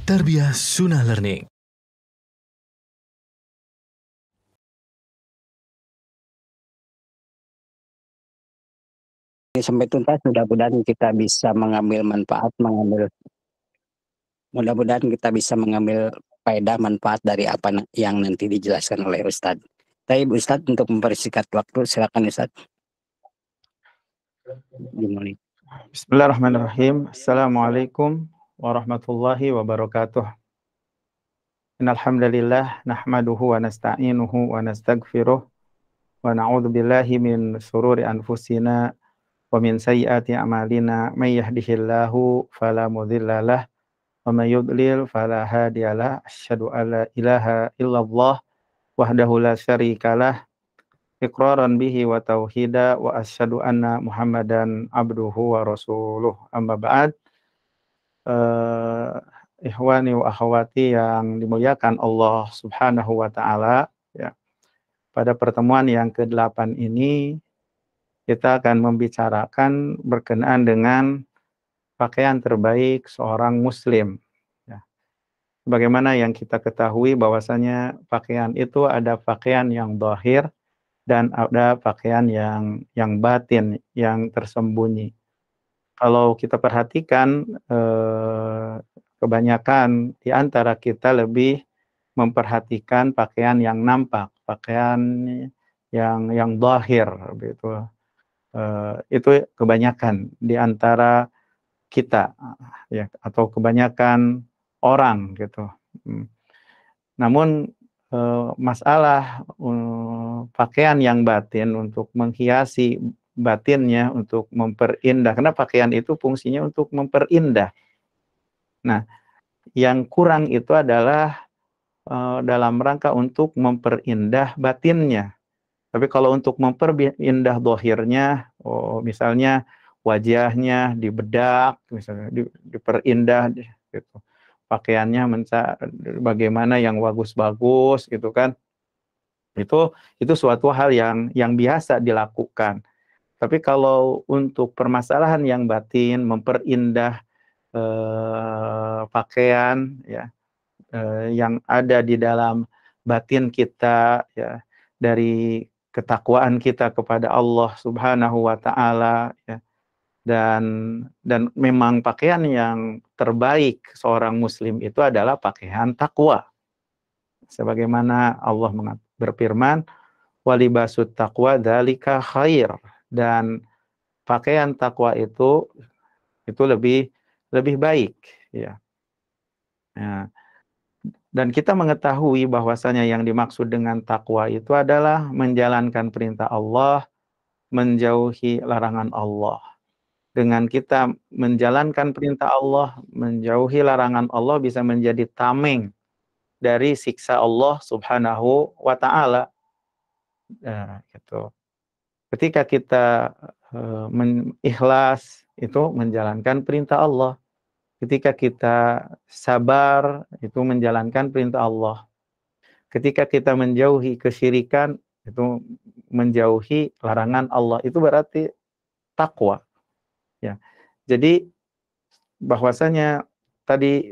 Tarbiyah Sunnah Learning. Sampai tuntas, mudah-mudahan kita bisa mengambil manfaat, mudah-mudahan kita bisa mengambil faedah manfaat dari apa yang nanti dijelaskan oleh Ustadz. Tapi Ustadz, untuk mempersingkat waktu, silakan Ustadz. Dimulai. Bismillahirrahmanirrahim. Assalamualaikum warahmatullahi wabarakatuh. Innal hamdalillah nahmaduhu wa nasta'inuhu wa nastaghfiruh wa na'udzu billahi min shururi anfusina wa min sayyiati a'malina may yahdihillahu fala mudhillalah wa may yudlil fala hadiyalah. Asyhadu an la ilaha illallah wahdahu la syarikalah iqraran bihi wa tauhida wa asyhadu anna Muhammadan abduhu wa rasuluh. Amma ba'd. Ikhwani wa akhwati yang dimuliakan Allah Subhanahu wa taala, ya. Pada pertemuan yang ke-8 ini kita akan membicarakan berkenaan dengan pakaian terbaik seorang muslim, ya. Bagaimana yang kita ketahui bahwasanya pakaian itu ada pakaian yang zahir dan ada pakaian yang batin, yang tersembunyi. Kalau kita perhatikan, kebanyakan di antara kita lebih memperhatikan pakaian yang nampak, pakaian yang zahir, gitu. Itu kebanyakan di antara kita, ya, atau kebanyakan orang, gitu. Namun masalah pakaian yang batin untuk menghiasi batinnya, untuk memperindah, karena pakaian itu fungsinya untuk memperindah. Nah, yang kurang itu adalah dalam rangka untuk memperindah batinnya. Tapi kalau untuk memperindah zahirnya, misalnya wajahnya dibedak, misalnya diperindah, gitu. Pakaiannya bagaimana yang bagus-bagus, gitu kan. Itu suatu hal yang biasa dilakukan. Tapi kalau untuk permasalahan yang batin, memperindah pakaian, ya, yang ada di dalam batin kita, ya, dari ketakwaan kita kepada Allah Subhanahu wa taala, ya. Dan memang pakaian yang terbaik seorang muslim itu adalah pakaian takwa. Sebagaimana Allah berfirman, walibasut taqwa dzalika khair, dan pakaian takwa itu lebih baik, ya. Nah, dan kita mengetahui bahwasanya yang dimaksud dengan takwa itu adalah menjalankan perintah Allah, menjauhi larangan Allah. Dengan kita menjalankan perintah Allah, menjauhi larangan Allah, bisa menjadi tameng dari siksa Allah Subhanahu wa taala. Gitu. Ketika kita ikhlas, itu menjalankan perintah Allah. Ketika kita sabar, itu menjalankan perintah Allah. Ketika kita menjauhi kesyirikan, itu menjauhi larangan Allah. Itu berarti takwa, ya. Jadi bahwasanya tadi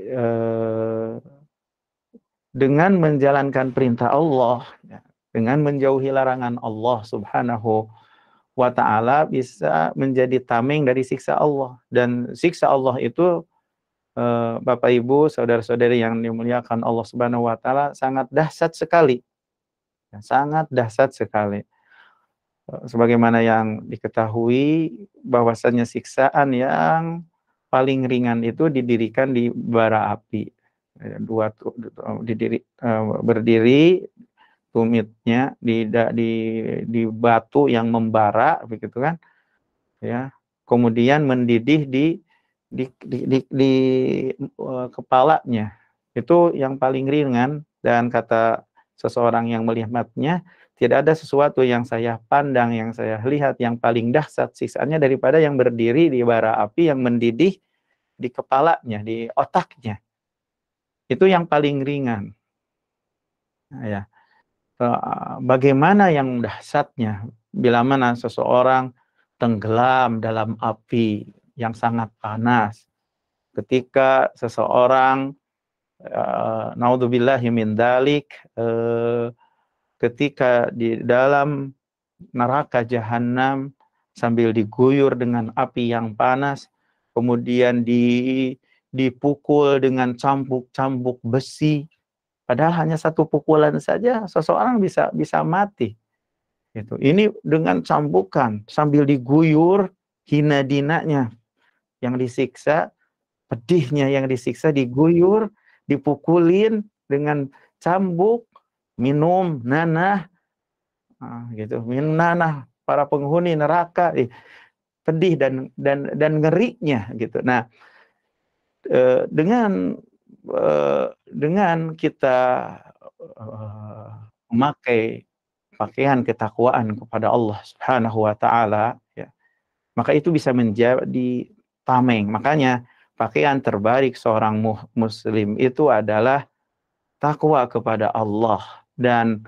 dengan menjalankan perintah Allah, ya, dengan menjauhi larangan Allah Subhanahu wa ta'ala, bisa menjadi tameng dari siksa Allah. Dan siksa Allah itu, Bapak Ibu, saudara-saudari yang dimuliakan Allah Subhanahu wa ta'ala, sangat dahsyat sekali. Ya, sangat dahsyat sekali. Sebagaimana yang diketahui bahwasanya siksaan yang paling ringan itu didirikan di bara api. Berdiri tumitnya di batu yang membara, begitu kan, ya. Kemudian mendidih di kepalanya. Itu yang paling ringan, dan kata seseorang yang melihatnya, tidak ada sesuatu yang saya pandang, yang saya lihat yang paling dahsyat siksaannya daripada yang berdiri di bara api yang mendidih di kepalanya, di otaknya. Itu yang paling ringan. Nah, ya. Bagaimana yang dahsyatnya bila mana seseorang tenggelam dalam api yang sangat panas. Ketika seseorang naudzubillahi min dzalik, ketika di dalam neraka jahanam sambil diguyur dengan api yang panas, kemudian dipukul dengan cambuk-cambuk besi, padahal hanya satu pukulan saja seseorang bisa mati. Gitu. Ini dengan cambukan sambil diguyur, hina dinanya yang disiksa, pedihnya yang disiksa, diguyur, dipukulin dengan cambuk, minum nanah, gitu, minum nanah para penghuni neraka, pedih dan ngerinya gitu. Nah, dengan kita memakai pakaian ketakwaan kepada Allah Subhanahu wa taala, ya, maka itu bisa menjadi tameng. Makanya pakaian terbaik seorang muslim itu adalah takwa kepada Allah, dan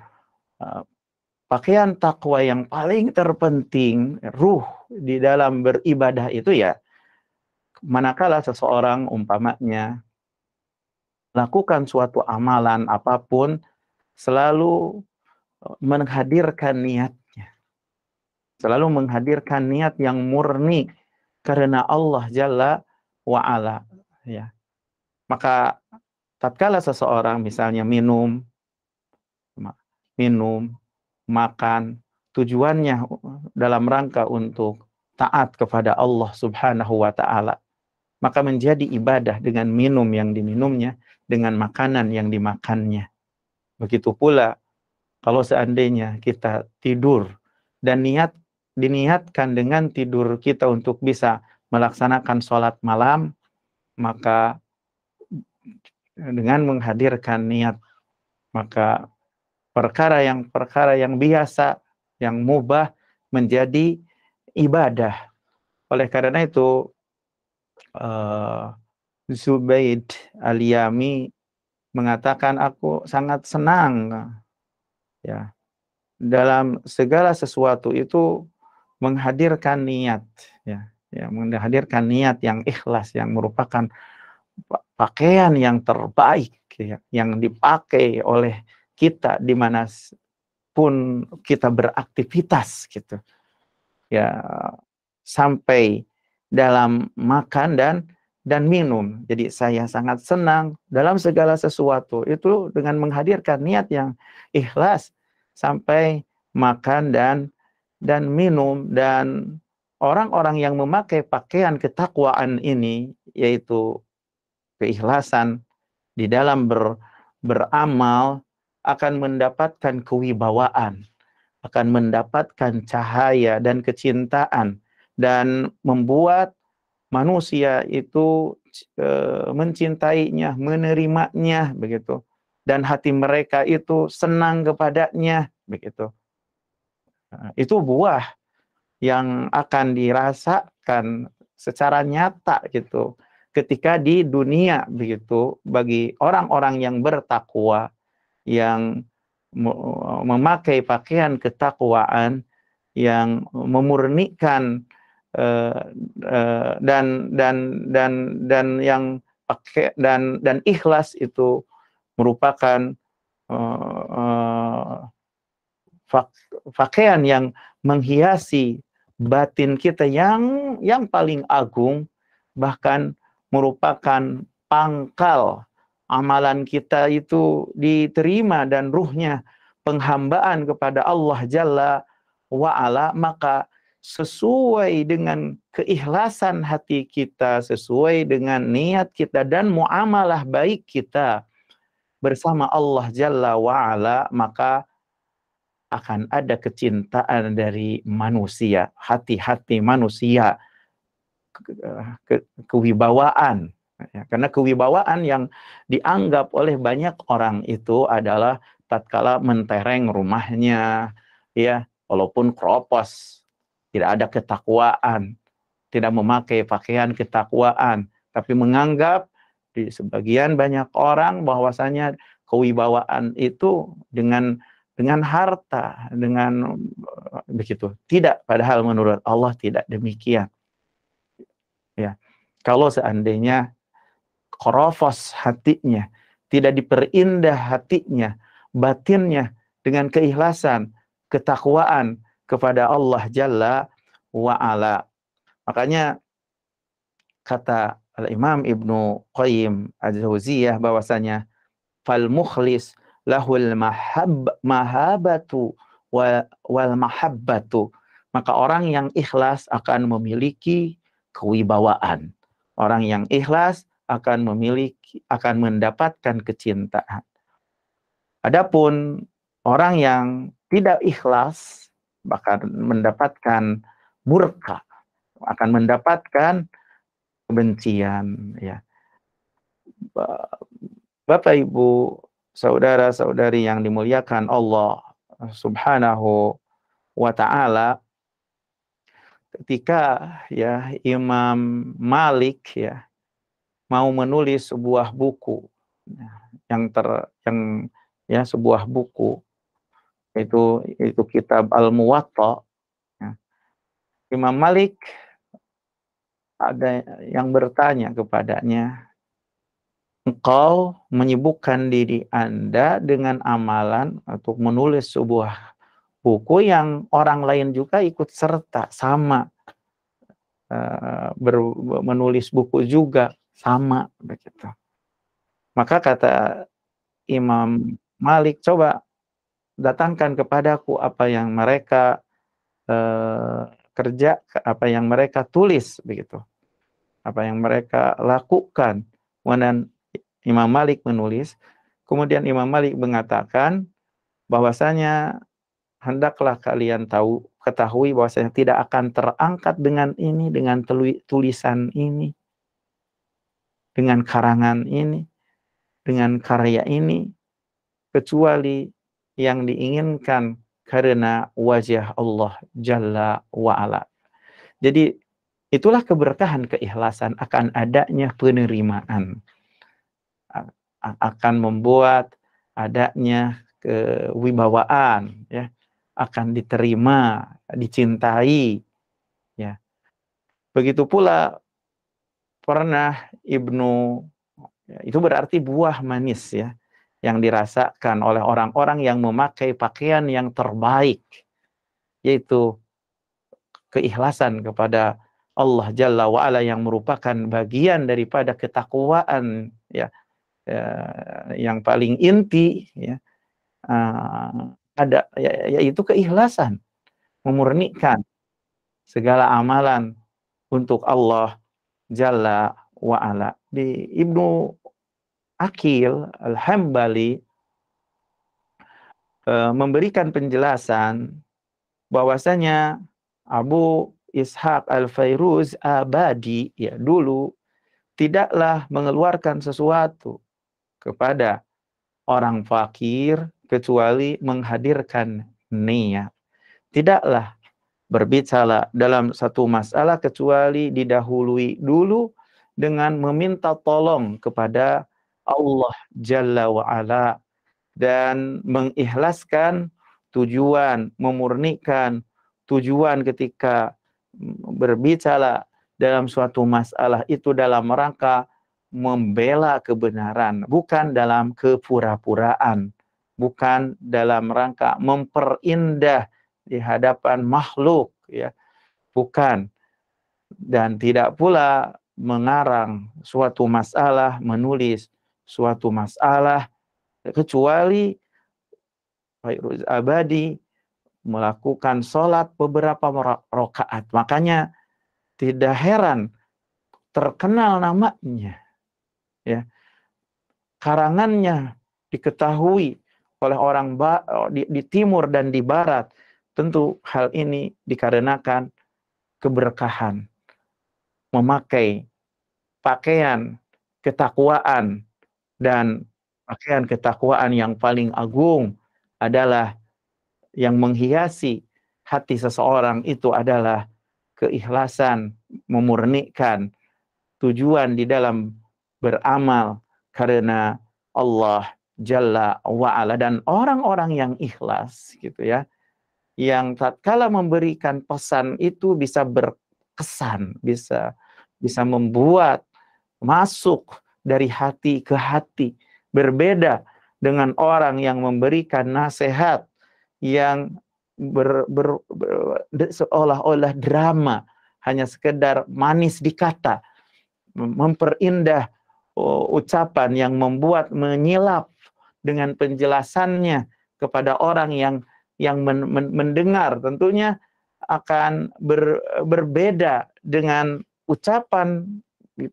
pakaian takwa yang paling terpenting, ruh di dalam beribadah itu ya, manakala seseorang umpamanya lakukan suatu amalan apapun, selalu menghadirkan niatnya. Selalu menghadirkan niat yang murni karena Allah Jalla wa'ala. Ya. Maka tatkala seseorang misalnya minum, makan, tujuannya dalam rangka untuk taat kepada Allah Subhanahu wa ta'ala, maka menjadi ibadah dengan minum yang diminumnya, dengan makanan yang dimakannya. Begitu pula kalau seandainya kita tidur dan diniatkan dengan tidur kita untuk bisa melaksanakan sholat malam, maka dengan menghadirkan niat, maka perkara yang biasa, yang mubah menjadi ibadah. Oleh karena itu Zubaid Al-Yami mengatakan, aku sangat senang ya dalam segala sesuatu itu menghadirkan niat, ya menghadirkan niat yang ikhlas, yang merupakan pakaian yang terbaik ya, yang dipakai oleh kita dimanapun kita beraktivitas gitu ya, sampai dalam makan dan minum. Jadi saya sangat senang dalam segala sesuatu itu dengan menghadirkan niat yang ikhlas sampai makan dan minum. Dan orang-orang yang memakai pakaian ketakwaan ini, yaitu keikhlasan di dalam beramal, akan mendapatkan kewibawaan, akan mendapatkan cahaya dan kecintaan, dan membuat manusia itu mencintainya, menerimanya, begitu. Dan hati mereka itu senang kepadanya, begitu. Itu buah yang akan dirasakan secara nyata gitu ketika di dunia, begitu, bagi orang-orang yang bertakwa, yang memakai pakaian ketakwaan, yang memurnikan dan yang pakai dan ikhlas, itu merupakan pakaian yang menghiasi batin kita yang paling agung, bahkan merupakan pangkal amalan kita itu diterima dan ruhnya penghambaan kepada Allah Jalla wa'ala. Maka sesuai dengan keikhlasan hati kita, sesuai dengan niat kita dan muamalah baik kita bersama Allah Jalla wa'ala, maka akan ada kecintaan dari manusia, hati-hati manusia, kewibawaan. Ya, karena kewibawaan yang dianggap oleh banyak orang itu adalah tatkala mentereng rumahnya, ya, walaupun kropos, tidak ada ketakwaan, tidak memakai pakaian ketakwaan, tapi menganggap di sebagian banyak orang bahwasanya kewibawaan itu dengan harta, dengan begitu. Tidak, padahal menurut Allah tidak demikian. Ya, kalau seandainya korofos hatinya tidak diperindah hatinya, batinnya dengan keikhlasan, ketakwaan kepada Allah Jalla wa Ala. Makanya kata Al-Imam Ibnu Qayyim Al-Jauziyah bahwasanya fal mukhlis lahul mahabatu wal mahabbatu. Maka orang yang ikhlas akan memiliki kewibawaan. Orang yang ikhlas akan mendapatkan kecintaan. Adapun orang yang tidak ikhlas bahkan mendapatkan murka, akan mendapatkan kebencian, ya. Bapak Ibu, saudara-saudari yang dimuliakan Allah Subhanahu wa taala, ketika ya Imam Malik ya mau menulis sebuah buku sebuah buku itu kitab Al-Muwatta, ya. Imam Malik ada yang bertanya kepadanya, engkau menyibukkan diri Anda dengan amalan untuk menulis sebuah buku yang orang lain juga ikut serta sama, menulis buku juga sama begitu. Maka kata Imam Malik, coba datangkan kepadaku apa yang mereka kerja, apa yang mereka tulis begitu, apa yang mereka lakukan. Kemudian Imam Malik menulis, kemudian Imam Malik mengatakan bahwasanya hendaklah kalian ketahui bahwasanya tidak akan terangkat dengan ini, dengan tulisan ini, dengan karangan ini, dengan karya ini, kecuali yang diinginkan karena wajah Allah Jalla wa'ala. Jadi itulah keberkahan keikhlasan, akan adanya penerimaan, akan membuat adanya kewibawaan, ya, akan diterima, dicintai, ya. Begitu pula pernah itu berarti buah manis, ya, yang dirasakan oleh orang-orang yang memakai pakaian yang terbaik, yaitu keikhlasan kepada Allah Jalla wa'ala yang merupakan bagian daripada ketakwaan, ya, yang paling inti, ya, yaitu keikhlasan, memurnikan segala amalan untuk Allah Jalla wa'ala. Di Ibnu Aqil Al-Hambali memberikan penjelasan bahwasanya Abu Ishaq Al-Fairuz Abadi, ya, dulu tidaklah mengeluarkan sesuatu kepada orang fakir kecuali menghadirkan niat. Tidaklah berbicara dalam satu masalah kecuali didahului dulu dengan meminta tolong kepada Allah Jalla wa'ala dan mengikhlaskan tujuan, memurnikan tujuan ketika berbicara dalam suatu masalah itu dalam rangka membela kebenaran, bukan dalam kepura-puraan, bukan dalam rangka memperindah di hadapan makhluk, ya, bukan, dan tidak pula mengarang suatu masalah, menulis suatu masalah kecuali Fairuz Abadi melakukan sholat beberapa rakaat. Makanya tidak heran terkenal namanya, ya, karangannya diketahui oleh orang di timur dan di barat. Tentu hal ini dikarenakan keberkahan memakai pakaian ketakwaan, dan pakaian ketakwaan yang paling agung adalah yang menghiasi hati seseorang itu adalah keikhlasan, memurnikan tujuan di dalam beramal karena Allah Jalla wa'ala. Dan orang-orang yang ikhlas, gitu ya, yang tatkala memberikan pesan itu bisa berkesan, bisa membuat masuk dari hati ke hati, berbeda dengan orang yang memberikan nasihat yang seolah-olah drama, hanya sekedar manis di kata, memperindah ucapan yang membuat menyilap dengan penjelasannya kepada orang yang mendengar. Tentunya akan berbeda dengan ucapan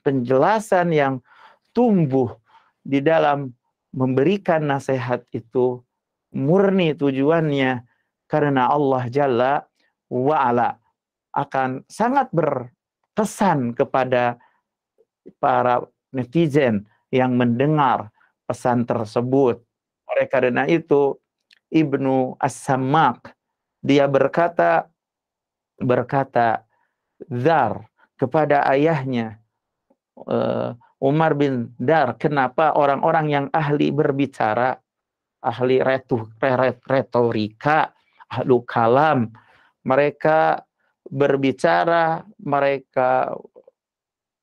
penjelasan yang tumbuh di dalam memberikan nasihat itu murni tujuannya karena Allah Jalla wa'ala, akan sangat berkesan kepada para netizen yang mendengar pesan tersebut. Oleh karena itu Ibnu As-Sammak dia berkata Dzar kepada ayahnya, Umar bin Dar, kenapa orang-orang yang ahli berbicara, ahli retorika, ahli kalam, mereka berbicara, mereka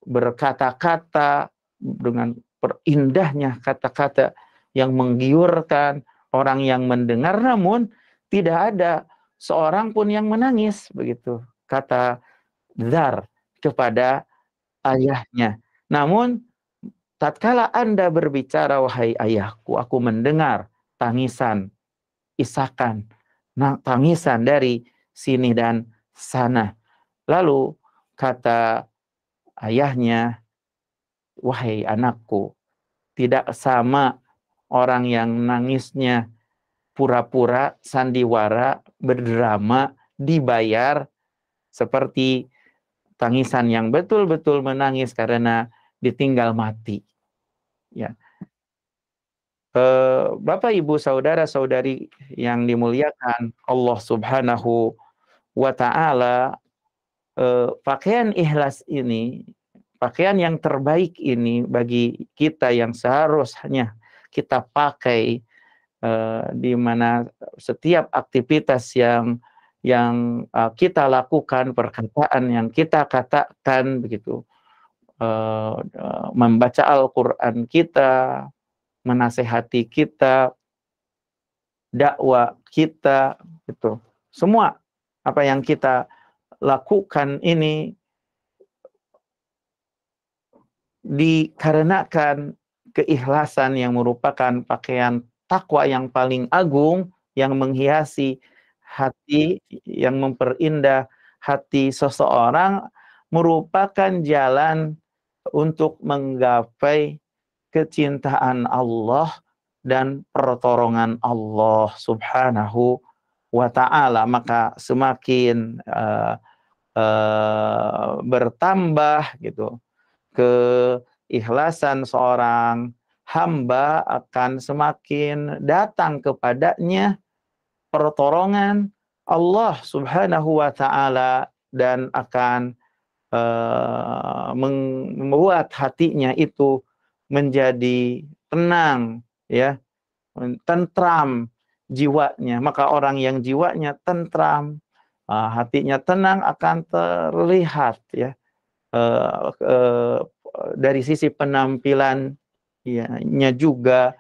berkata-kata dengan perindahnya kata-kata yang menggiurkan orang yang mendengar, namun tidak ada seorang pun yang menangis, begitu kata Dzar kepada ayahnya. Namun tatkala Anda berbicara, wahai ayahku, aku mendengar tangisan, isakan, tangisan dari sini dan sana. Lalu kata ayahnya, wahai anakku, tidak sama orang yang nangisnya pura-pura, sandiwara, berdrama, dibayar, seperti tangisan yang betul-betul menangis karena ditinggal mati. Ya. Bapak, Ibu, saudara-saudari yang dimuliakan Allah Subhanahu wa Ta'ala, pakaian ikhlas ini, pakaian yang terbaik ini bagi kita yang seharusnya kita pakai di mana setiap aktivitas yang kita lakukan, perkataan yang kita katakan, begitu, membaca Al-Quran kita, menasehati kita, dakwah kita, gitu. Semua apa yang kita lakukan ini dikarenakan keikhlasan yang merupakan pakaian takwa yang paling agung, yang menghiasi hati, yang memperindah hati seseorang, merupakan jalan untuk menggapai kecintaan Allah dan pertolongan Allah Subhanahu wa Ta'ala. Maka semakin bertambah gitu keikhlasan seorang hamba, akan semakin datang kepadanya pertolongan Allah Subhanahu wa Ta'ala, dan akan membuat hatinya itu menjadi tenang, ya, tentram jiwanya. Maka orang yang jiwanya tentram, hatinya tenang, akan terlihat, ya, dari sisi penampilan nya juga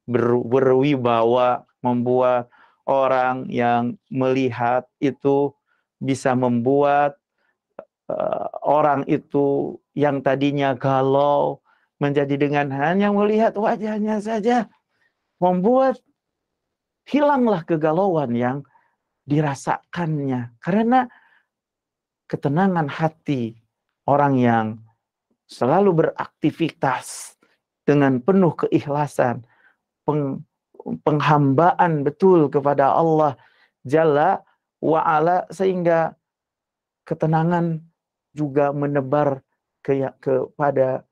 berwibawa, membuat orang yang melihat itu bisa membuat orang itu yang tadinya galau menjadi dengan hanya melihat wajahnya saja membuat hilanglah kegalauan yang dirasakannya, karena ketenangan hati orang yang selalu beraktivitas dengan penuh keikhlasan, penghambaan betul kepada Allah Jalla wa'ala, sehingga ketenangan juga menebar kepada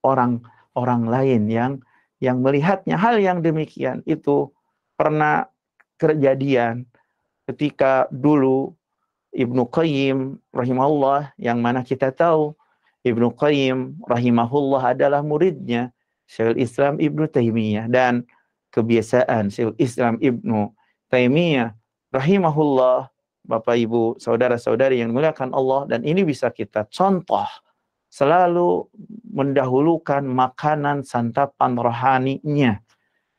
orang lain yang melihatnya. Hal yang demikian itu pernah kejadian ketika dulu Ibnu Qayyim rahimahullah, yang mana kita tahu Ibnu Qayyim rahimahullah adalah muridnya Syekhul Islam Ibnu Taimiyah, dan kebiasaan Syekhul Islam Ibnu Taimiyah rahimahullah, Bapak Ibu saudara-saudari yang dimuliakan Allah, dan ini bisa kita contoh, selalu mendahulukan makanan santapan rohaninya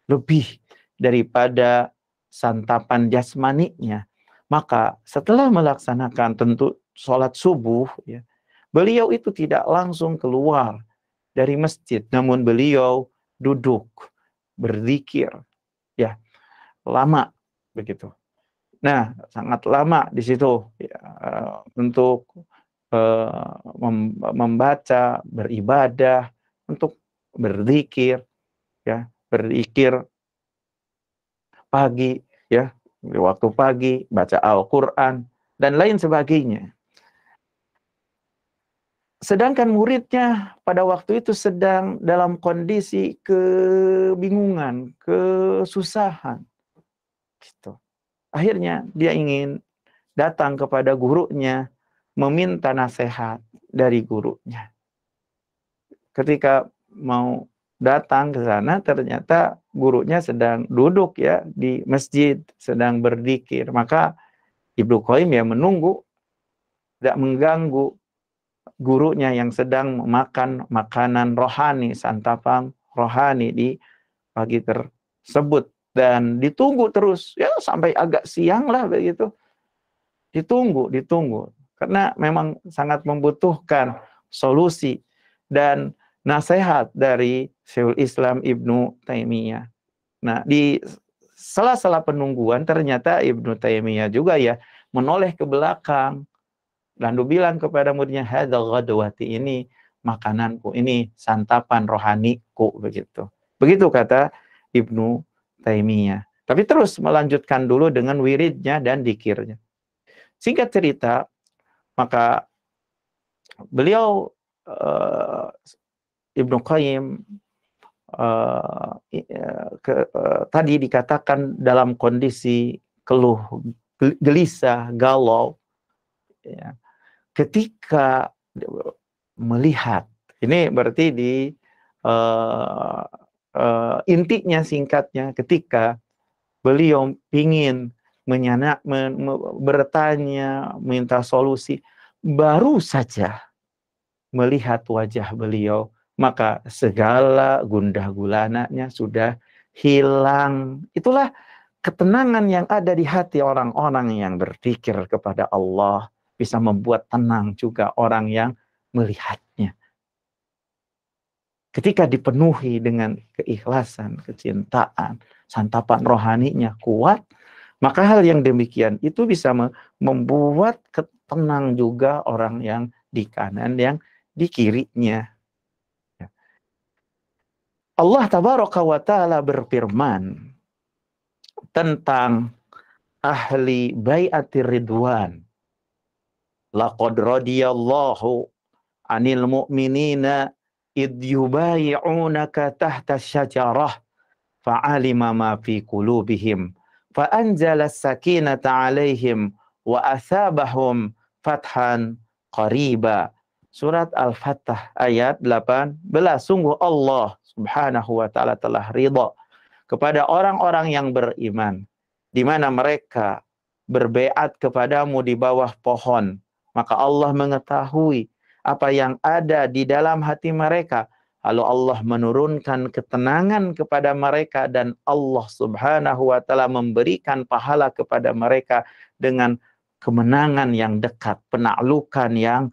lebih daripada santapan jasmaninya. Maka setelah melaksanakan tentu sholat subuh, ya, beliau itu tidak langsung keluar dari masjid, namun beliau duduk berzikir, ya, lama begitu. Nah, sangat lama di situ ya, untuk membaca, beribadah, untuk berzikir, ya, berzikir pagi, ya, di waktu pagi, baca Al-Quran, dan lain sebagainya. Sedangkan muridnya pada waktu itu sedang dalam kondisi kebingungan, kesusahan. Gitu. Akhirnya dia ingin datang kepada gurunya, meminta nasihat dari gurunya. Ketika mau datang ke sana, ternyata gurunya sedang duduk ya di masjid, sedang berzikir. Maka Ibnu Qayyim ya menunggu, tidak mengganggu gurunya yang sedang makan makanan rohani, santapan rohani di pagi tersebut. Dan ditunggu terus, ya sampai agak siang lah begitu. Ditunggu. Karena memang sangat membutuhkan solusi dan nasihat dari Syekhul Islam Ibnu Taimiyah. Nah, di sela-sela penungguan ternyata Ibnu Taimiyah juga ya menoleh ke belakang, lalu bilang kepada muridnya, hadza ghadwati, ini makananku, ini santapan rohaniku, begitu. Begitu kata Ibnu Taimiyah. Tapi terus melanjutkan dulu dengan wiridnya dan dikirnya. Singkat cerita, maka beliau Ibnu Qayyim tadi dikatakan dalam kondisi keluh, gelisah, galau, ya. Ketika melihat, ini berarti di intinya singkatnya, ketika beliau ingin bertanya, minta solusi, baru saja melihat wajah beliau, maka segala gundah gulananya sudah hilang. Itulah ketenangan yang ada di hati orang-orang yang berzikir kepada Allah, bisa membuat tenang juga orang yang melihatnya. Ketika dipenuhi dengan keikhlasan, kecintaan, santapan rohaninya kuat, maka hal yang demikian itu bisa membuat tenang juga orang yang di kanan, yang di kirinya. Allah Tabaraka wa Ta'ala berfirman tentang ahli bai'atir ridwan. Laqad radiyallahu 'anil mu'minina id yubayi'unaka tahta syajarah fa'alima ma fi qulubihim fa'anzala as-sakinata 'alaihim wa asabahum fathan qariba. Surat Al-Fatah ayat 18. Sungguh Allah Subhanahu wa Ta'ala telah ridha kepada orang-orang yang beriman, di mana mereka berbaiat kepadamu di bawah pohon. Maka Allah mengetahui apa yang ada di dalam hati mereka. Lalu Allah menurunkan ketenangan kepada mereka, dan Allah Subhanahu wa Ta'ala memberikan pahala kepada mereka dengan kemenangan yang dekat, penaklukan yang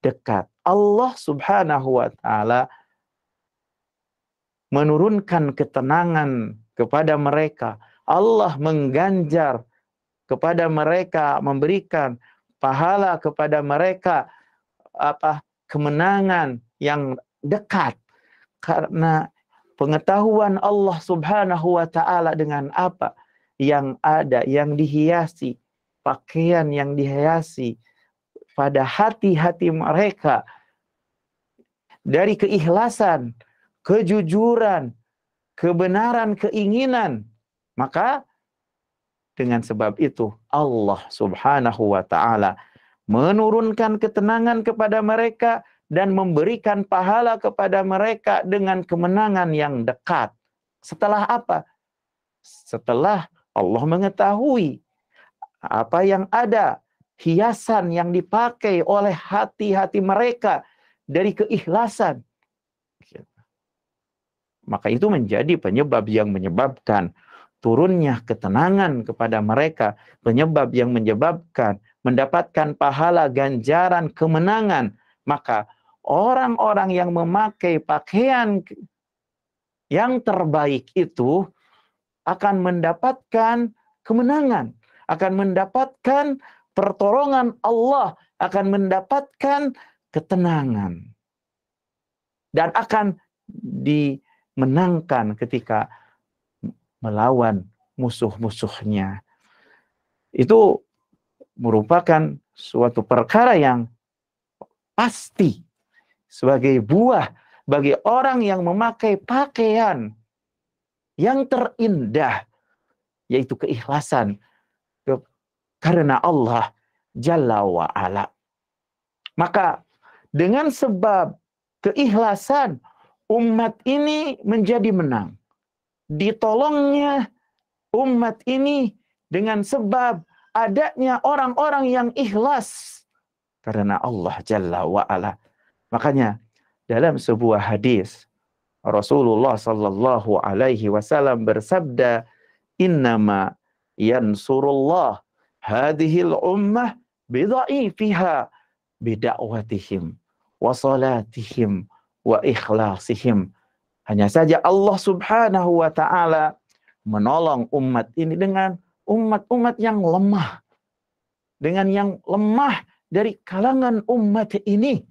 dekat. Allah Subhanahu wa Ta'ala menurunkan ketenangan kepada mereka. Allah mengganjar kepada mereka, memberikan pahala kepada mereka, kemenangan yang dekat, karena pengetahuan Allah Subhanahu wa Ta'ala dengan apa yang ada, yang dihiasi, pakaian yang dihiasi pada hati-hati mereka dari keikhlasan, kejujuran, kebenaran, keinginan. Maka dengan sebab itu Allah Subhanahu wa Ta'ala menurunkan ketenangan kepada mereka dan memberikan pahala kepada mereka dengan kemenangan yang dekat. Setelah apa? Setelah Allah mengetahui apa yang ada, hiasan yang dipakai oleh hati-hati mereka dari keikhlasan. maka itu menjadi penyebab yang menyebabkan turunnya ketenangan kepada mereka, penyebab yang menyebabkan mendapatkan pahala ganjaran kemenangan. Maka orang-orang yang memakai pakaian yang terbaik itu akan mendapatkan kemenangan, akan mendapatkan pertolongan Allah, akan mendapatkan ketenangan, dan akan dimenangkan ketika melawan musuh-musuhnya. Itu merupakan suatu perkara yang pasti sebagai buah bagi orang yang memakai pakaian yang terindah, yaitu keikhlasan karena Allah Jalla wa'ala. Maka dengan sebab keikhlasan, umat ini menjadi menang. Ditolongnya umat ini dengan sebab adanya orang-orang yang ikhlas karena Allah Jalla wa'ala. Makanya dalam sebuah hadis Rasulullah sallallahu alaihi wasallam bersabda, "Innama yansurullah hadhil ummah bidha'ifiha bida'watihim wa salatihim wa ikhlasihim." Hanya saja Allah Subhanahu wa taala menolong umat ini dengan umat-umat yang lemah. Dengan yang lemah dari kalangan umat ini,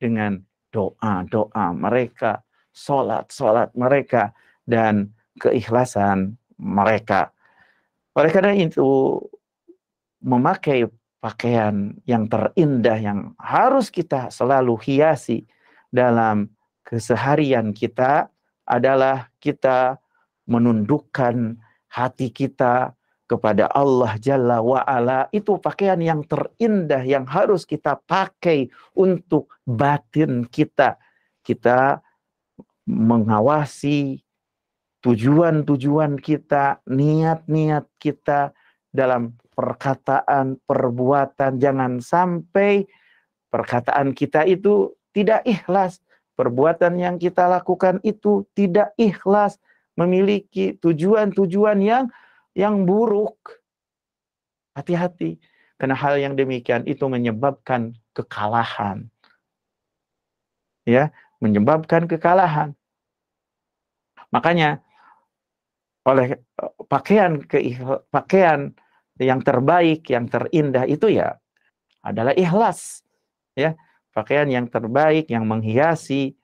dengan doa-doa mereka, salat-salat mereka, dan keikhlasan mereka. Oleh karena itu, memakai pakaian yang terindah yang harus kita selalu hiasi dalam keseharian kita adalah kita menundukkan hati kita kepada Allah Jalla wa'ala. Itu pakaian yang terindah yang harus kita pakai untuk batin kita. Kita mengawasi tujuan-tujuan kita, niat-niat kita dalam perkataan, perbuatan. Jangan sampai perkataan kita itu tidak ikhlas. Perbuatan yang kita lakukan itu tidak ikhlas, memiliki tujuan-tujuan yang buruk. Hati-hati, karena hal yang demikian itu menyebabkan kekalahan. Ya, menyebabkan kekalahan. Makanya oleh pakaian yang terbaik, yang terindah itu ya adalah ikhlas. Ya, pakaian yang terbaik yang menghiasi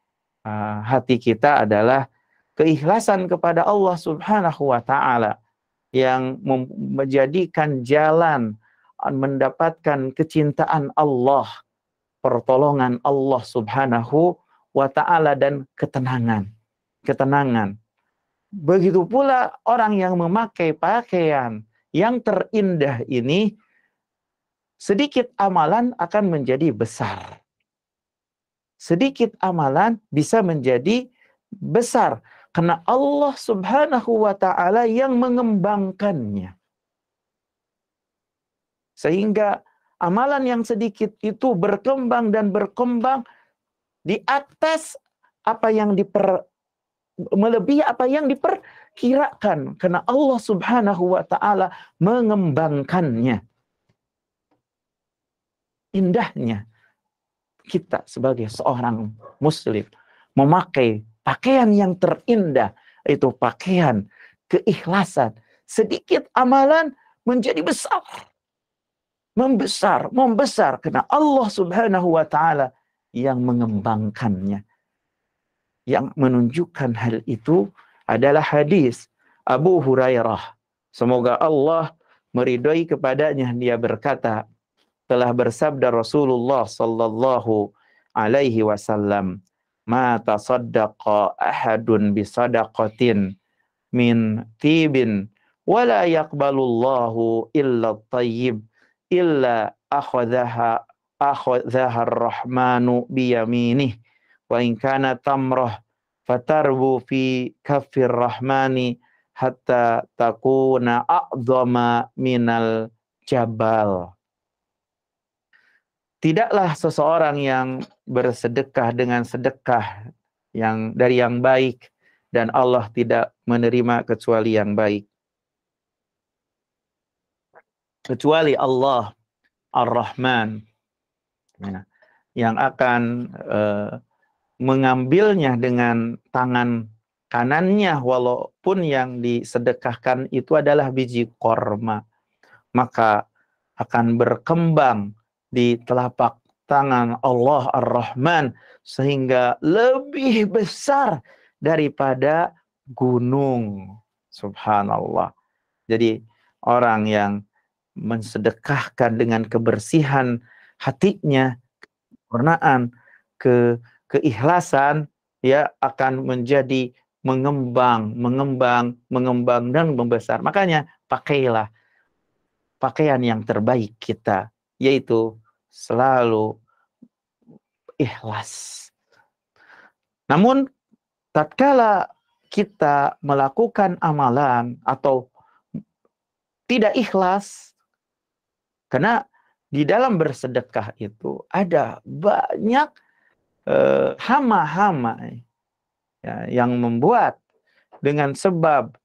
hati kita adalah keikhlasan kepada Allah Subhanahu wa taala, yang menjadikan jalan mendapatkan kecintaan Allah, pertolongan Allah Subhanahu wa taala, dan ketenangan. Begitu pula orang yang memakai pakaian yang terindah ini, sedikit amalan akan menjadi besar. Sedikit amalan bisa menjadi besar karena Allah Subhanahu wa taala yang mengembangkannya. Sehingga amalan yang sedikit itu berkembang dan berkembang di atas apa yang melebihi apa yang diperkirakan karena Allah Subhanahu wa taala mengembangkannya. Indahnya kita sebagai seorang muslim memakai pakaian yang terindah, itu pakaian keikhlasan. Sedikit amalan menjadi besar. Membesar karena Allah Subhanahu wa taala yang mengembangkannya. Yang menunjukkan hal itu adalah hadis Abu Hurairah. Semoga Allah meridhai kepadanya, dia berkata, telah bersabda Rasulullah sallallahu alaihi wasallam, "Ma tasaddaqa ahadun bisadaqatin min tibin wa la yaqbalullahu illa at-tayyib illa akhadhaha ar-rahmanu biyaminih wa in kana tamrah fatarbu fi kaffir rahmani hatta takuna a'dhama minal jabal." Tidaklah seseorang yang bersedekah dengan sedekah yang dari yang baik dan Allah tidak menerima kecuali yang baik. Kecuali Allah Ar-Rahman, ya, yang akan mengambilnya dengan tangan kanannya, walaupun yang disedekahkan itu adalah biji korma, maka akan berkembang di telapak tangan Allah Ar-Rahman sehingga lebih besar daripada gunung. Subhanallah. Jadi orang yang mensedekahkan dengan kebersihan hatinya, kesempurnaan, keikhlasan, ya akan menjadi mengembang dan membesar. Makanya pakailah pakaian yang terbaik kita, yaitu selalu ikhlas. Namun tatkala kita melakukan amalan atau tidak ikhlas, karena di dalam bersedekah itu ada banyak hama-hama ya, yang membuat dengan sebab,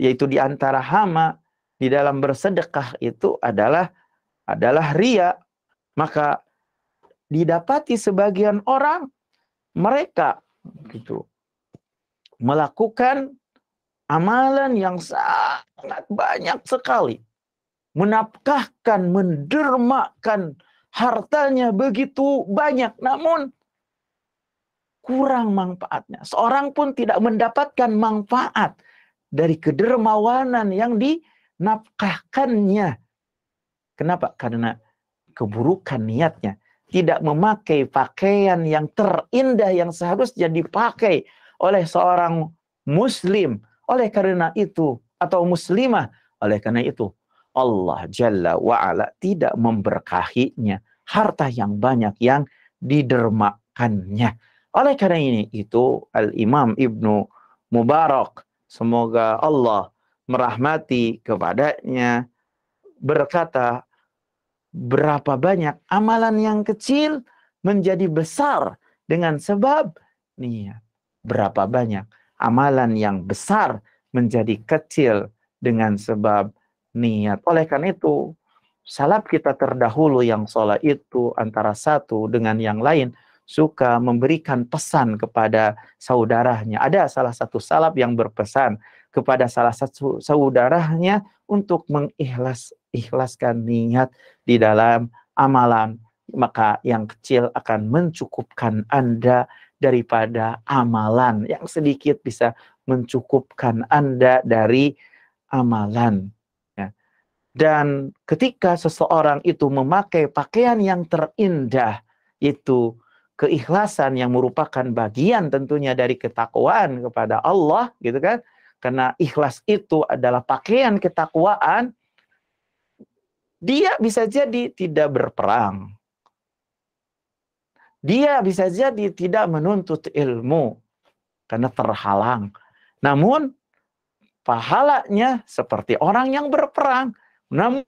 yaitu di antara hama di dalam bersedekah itu adalah ria. Maka didapati sebagian orang mereka gitu melakukan amalan yang sangat banyak sekali, menafkahkan, mendermakan hartanya begitu banyak, namun kurang manfaatnya. Seorang pun tidak mendapatkan manfaat dari kedermawanan yang dinafkahkannya. Kenapa? Karena keburukan niatnya. Tidak memakai pakaian yang terindah yang seharusnya dipakai oleh seorang muslim. Oleh karena itu, atau muslimah, oleh karena itu, Allah Jalla wa'ala tidak memberkahinya harta yang banyak yang didermakannya. Oleh karena ini, itu Al-Imam Ibnu Mubarak, semoga Allah merahmati kepadanya, berkata, berapa banyak amalan yang kecil menjadi besar dengan sebab niat. Berapa banyak amalan yang besar menjadi kecil dengan sebab niat. Oleh karena itu, salaf kita terdahulu yang sholat itu antara satu dengan yang lain suka memberikan pesan kepada saudaranya. Ada salah satu salaf yang berpesan kepada salah satu saudaranya untuk mengikhlaskan niat di dalam amalan. Maka yang kecil akan mencukupkan Anda daripada amalan. Yang sedikit bisa mencukupkan Anda dari amalan. Ya. Dan ketika seseorang itu memakai pakaian yang terindah, yaitu keikhlasan yang merupakan bagian tentunya dari ketakwaan kepada Allah, gitu kan? Karena ikhlas itu adalah pakaian ketakwaan, dia bisa jadi tidak berperang. Dia bisa jadi tidak menuntut ilmu karena terhalang. Namun pahalanya seperti orang yang berperang. Namun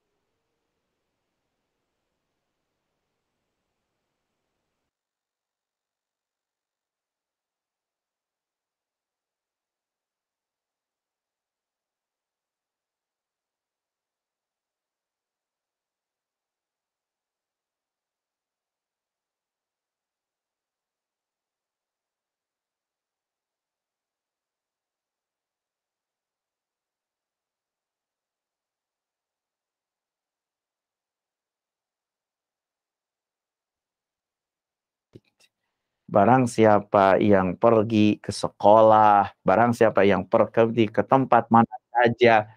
barang siapa yang pergi ke sekolah, barang siapa yang pergi ke tempat mana saja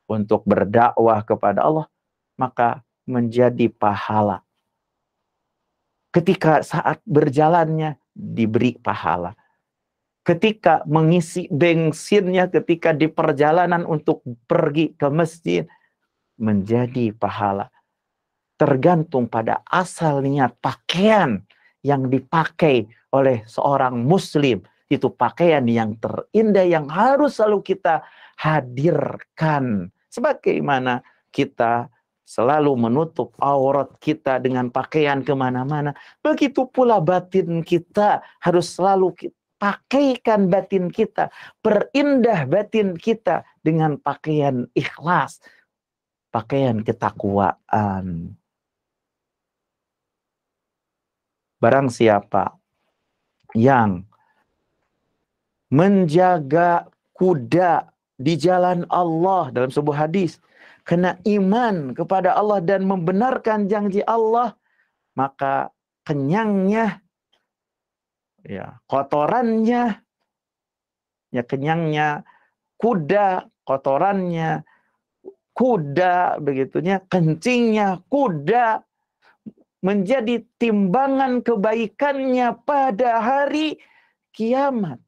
untuk berdakwah kepada Allah, maka menjadi pahala. Ketika saat berjalannya diberi pahala. Ketika mengisi bensinnya, ketika di perjalanan untuk pergi ke masjid, menjadi pahala. Tergantung pada asal niat pakaian yang dipakai oleh seorang muslim. Itu pakaian yang terindah yang harus selalu kita hadirkan. Sebagaimana kita selalu menutup aurat kita dengan pakaian kemana-mana, begitu pula batin kita harus selalu pakaikan batin kita, perindah batin kita dengan pakaian ikhlas, pakaian ketakwaan. Barang siapa yang menjaga kuda di jalan Allah dalam sebuah hadis, kena iman kepada Allah dan membenarkan janji Allah, maka kenyangnya, ya kotorannya, ya kenyangnya kuda, kotorannya kuda, begitunya kencingnya kuda, menjadi timbangan kebaikannya pada hari kiamat.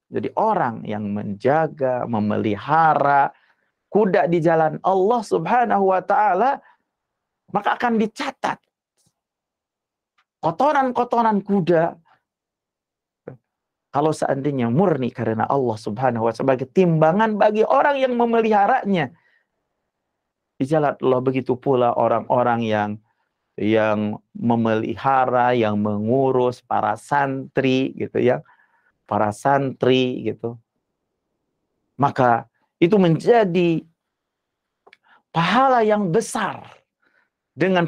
Jadi orang yang menjaga, memelihara kuda di jalan Allah Subhanahu wa taala, maka akan dicatat kotoran-kotoran kuda, kalau seandainya murni karena Allah Subhanahu wa taala, sebagai timbangan bagi orang yang memeliharanya di jalan Allah. Begitu pula orang-orang yang memelihara, yang mengurus para santri gitu ya, para santri gitu, maka itu menjadi pahala yang besar dengan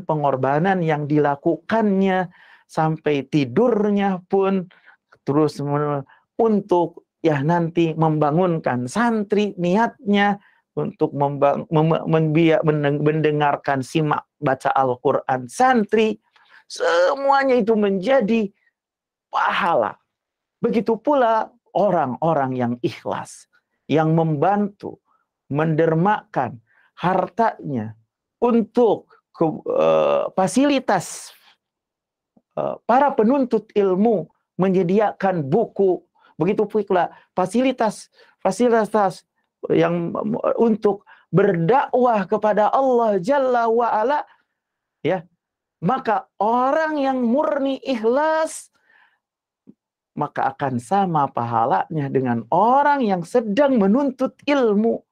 pengorbanan yang dilakukannya, sampai tidurnya pun terus untuk ya nanti membangunkan santri, niatnya untuk mendengarkan, simak baca Al-Quran santri, semuanya itu menjadi pahala. Begitu pula orang-orang yang ikhlas, yang membantu, mendermakan hartanya untuk fasilitas para penuntut ilmu, menyediakan buku, begitu pula fasilitas yang untuk berdakwah kepada Allah Jalla wa Ala, ya, maka orang yang murni ikhlas maka akan sama pahalanya dengan orang yang sedang menuntut ilmu,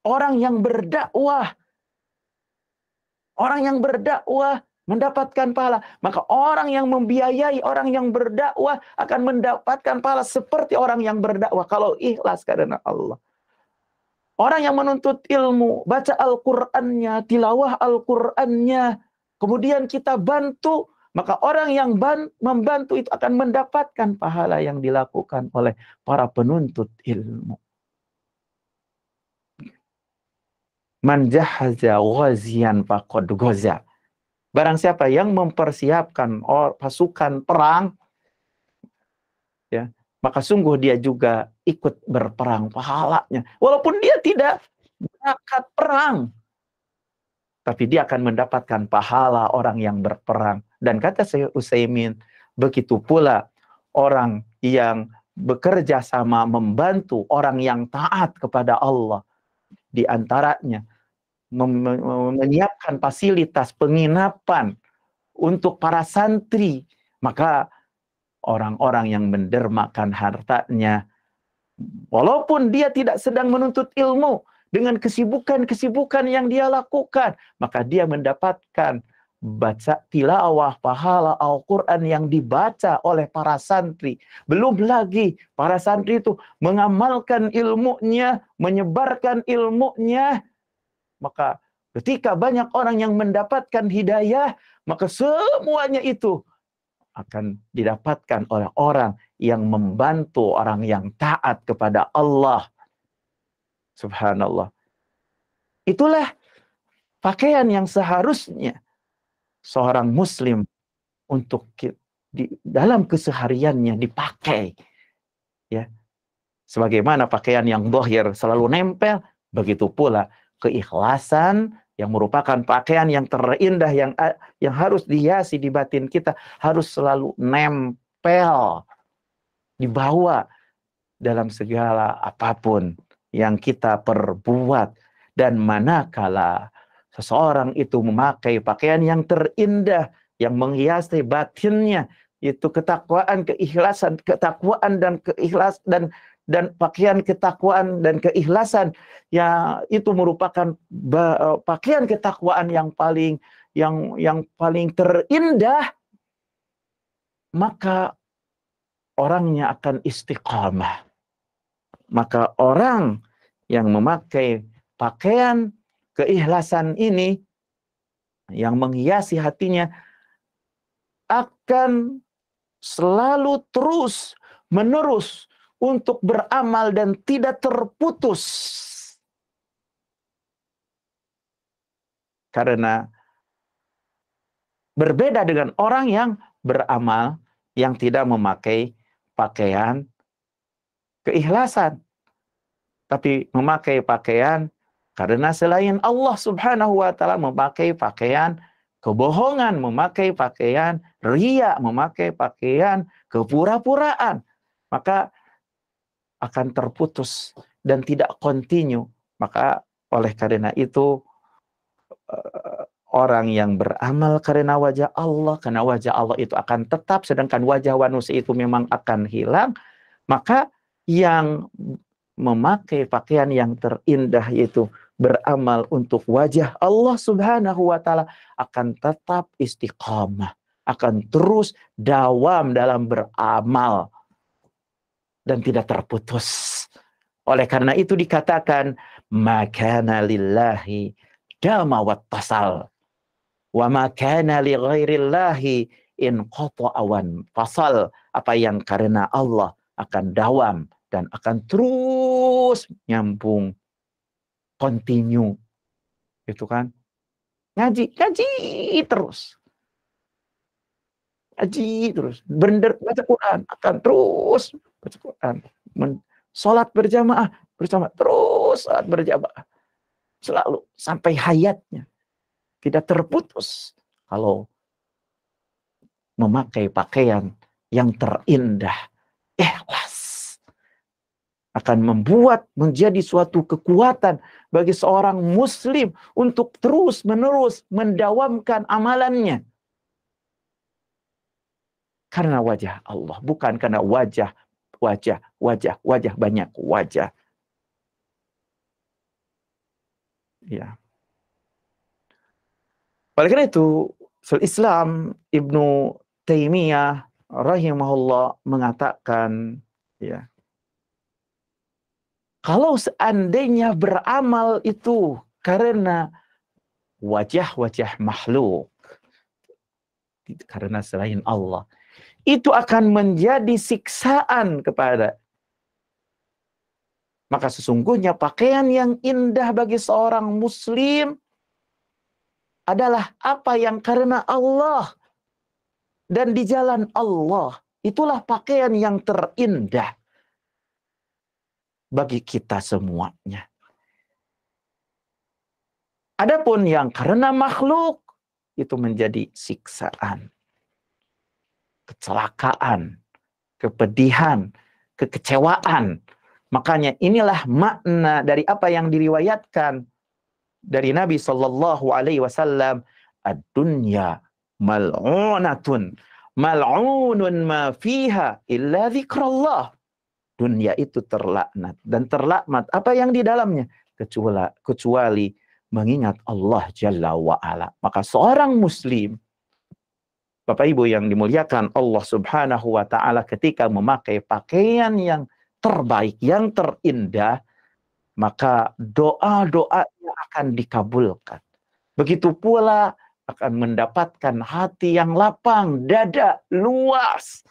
orang yang berdakwah. Orang yang berdakwah mendapatkan pahala. Maka orang yang membiayai orang yang berdakwah akan mendapatkan pahala seperti orang yang berdakwah kalau ikhlas karena Allah. Orang yang menuntut ilmu, baca Al-Qur'annya, tilawah Al-Qur'annya, kemudian kita bantu, maka orang yang membantu itu akan mendapatkan pahala yang dilakukan oleh para penuntut ilmu. Man jahaza ghaziyan faqad ghaza. Barang siapa yang mempersiapkan pasukan perang, ya, maka sungguh dia juga ikut berperang pahalanya. Walaupun dia tidak berangkat perang, tapi dia akan mendapatkan pahala orang yang berperang. Dan kata Syekh Utsaimin, begitu pula orang yang bekerja sama membantu orang yang taat kepada Allah, di antaranya menyiapkan fasilitas penginapan untuk para santri, maka orang-orang yang mendermakan hartanya, walaupun dia tidak sedang menuntut ilmu, dengan kesibukan-kesibukan yang dia lakukan, maka dia mendapatkan baca tilawah pahala Al-Quran yang dibaca oleh para santri. Belum lagi para santri itu mengamalkan ilmunya, menyebarkan ilmunya. Maka ketika banyak orang yang mendapatkan hidayah, maka semuanya itu akan didapatkan oleh orang yang membantu orang yang taat kepada Allah. Subhanallah. Itulah pakaian yang seharusnya seorang muslim untuk dalam kesehariannya dipakai. Ya. Sebagaimana pakaian yang zahir selalu nempel, begitu pula keikhlasan yang merupakan pakaian yang terindah yang harus dihiasi di batin kita, harus selalu nempel, dibawa dalam segala apapun yang kita perbuat. Dan manakala seseorang itu memakai pakaian yang terindah, yang menghiasi batinnya, itu ketakwaan, keikhlasan, ketakwaan dan keikhlasan, dan pakaian ketakwaan dan keikhlasan, ya itu merupakan pakaian ketakwaan yang paling terindah. maka orangnya akan istiqamah. Maka orang yang memakai pakaian keikhlasan ini, yang menghiasi hatinya, akan selalu terus menerus untuk beramal dan tidak terputus. Karena berbeda dengan orang yang beramal yang tidak memakai pakaian keikhlasan, tapi memakai pakaian karena selain Allah Subhanahu wa taala, memakai pakaian kebohongan, memakai pakaian riya, memakai pakaian kepura-puraan, maka akan terputus dan tidak continue. Maka oleh karena itu orang yang beramal karena wajah Allah, karena wajah Allah itu akan tetap, sedangkan wajah manusia itu memang akan hilang. Maka yang memakai pakaian yang terindah, yaitu beramal untuk wajah Allah Subhanahu wa taala, akan tetap istiqamah, akan terus dawam dalam beramal dan tidak terputus. Oleh karena itu dikatakan makana lillahi dama wattasal wa makana li ghairillahi in qata'a wan fasal. Apa yang karena Allah akan dawam dan akan terus nyambung, continue, gitu kan? Ngaji terus, bener baca Quran akan terus baca Quran, sholat berjamaah terus sholat berjamaah, selalu sampai hayatnya, tidak terputus. Kalau memakai pakaian yang terindah, ikhlas, akan membuat menjadi suatu kekuatan bagi seorang muslim untuk terus-menerus mendawamkan amalannya. Karena wajah Allah, bukan karena wajah banyak wajah. Ya. Oleh karena itu, Islam Ibnu Taimiyah rahimahullah mengatakan, ya, kalau seandainya beramal itu karena wajah-wajah makhluk, karena selain Allah, itu akan menjadi siksaan kepada. Maka sesungguhnya pakaian yang indah bagi seorang muslim adalah apa yang karena Allah dan di jalan Allah. Itulah pakaian yang terindah bagi kita semuanya. Adapun yang karena makhluk, itu menjadi siksaan, kecelakaan, kepedihan, kekecewaan. Makanya inilah makna dari apa yang diriwayatkan dari Nabi Sallallahu Alaihi Wasallam, ad-dunya mal'unatun, mal'unun ma fiha illa dzikrullah. Dunia itu terlaknat, dan terlaknat apa yang di dalamnya kecuali mengingat Allah Jalla wa'ala. Maka seorang muslim, Bapak Ibu yang dimuliakan Allah Subhanahu wa ta'ala, ketika memakai pakaian yang terbaik, yang terindah, maka doa-doanya akan dikabulkan. Begitu pula akan mendapatkan hati yang lapang, dada luas.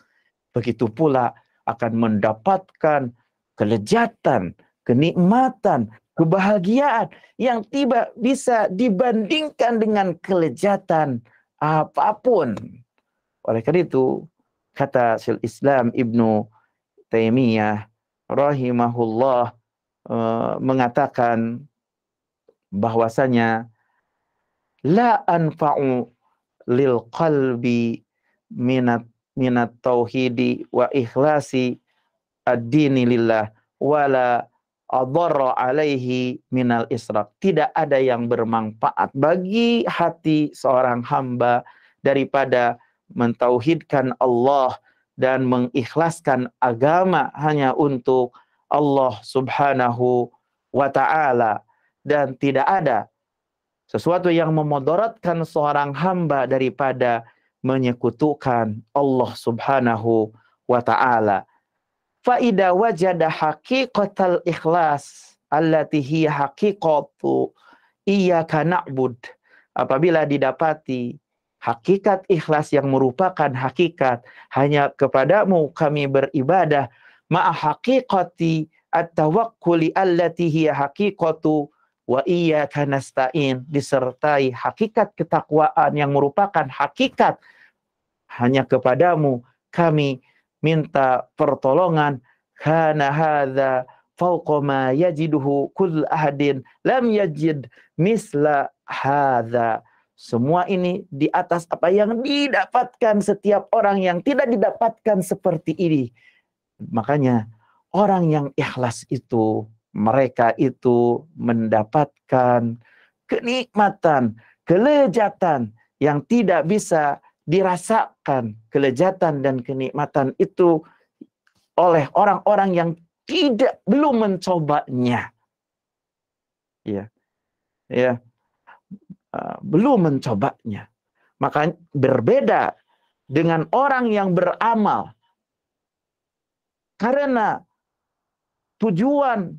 Begitu pula akan mendapatkan kelezatan, kenikmatan, kebahagiaan yang tidak bisa dibandingkan dengan kelezatan apapun. Oleh karena itu, kata Syaikhul Islam Ibnu Taimiyah rahimahullah mengatakan bahwasanya la anfa'u lil qalbi minat tauhidi wa ikhlasi ad-dini lillah wala adharra alaihi minal israf. Tidak ada yang bermanfaat bagi hati seorang hamba daripada mentauhidkan Allah dan mengikhlaskan agama hanya untuk Allah Subhanahu wa ta'ala, dan tidak ada sesuatu yang memudaratkan seorang hamba daripada menyekutukan Allah Subhanahu wa ta'ala. Fa idza wajada haqiqatal ikhlas allati hiya haqiqatu iyyaka na'bud. Apabila didapati hakikat ikhlas yang merupakan hakikat hanya kepadamu kami beribadah, ma'a haqiqati at-tawakkuli allati hiya haqiqatu wa iyyaka nasta'in, disertai hakikat ketakwaan yang merupakan hakikat hanya kepadamu kami minta pertolongan. Kana hadza fawqa ma yajiduhu kull ahadin lam yajid misla hadza. Semua ini di atas apa yang didapatkan setiap orang yang tidak didapatkan seperti ini. Makanya orang yang ikhlas itu, mereka itu mendapatkan kenikmatan, kelezatan yang tidak bisa dirasakan. Kelezatan dan kenikmatan itu oleh orang-orang yang belum mencobanya. Belum mencobanya. Maka berbeda dengan orang yang beramal karena tujuan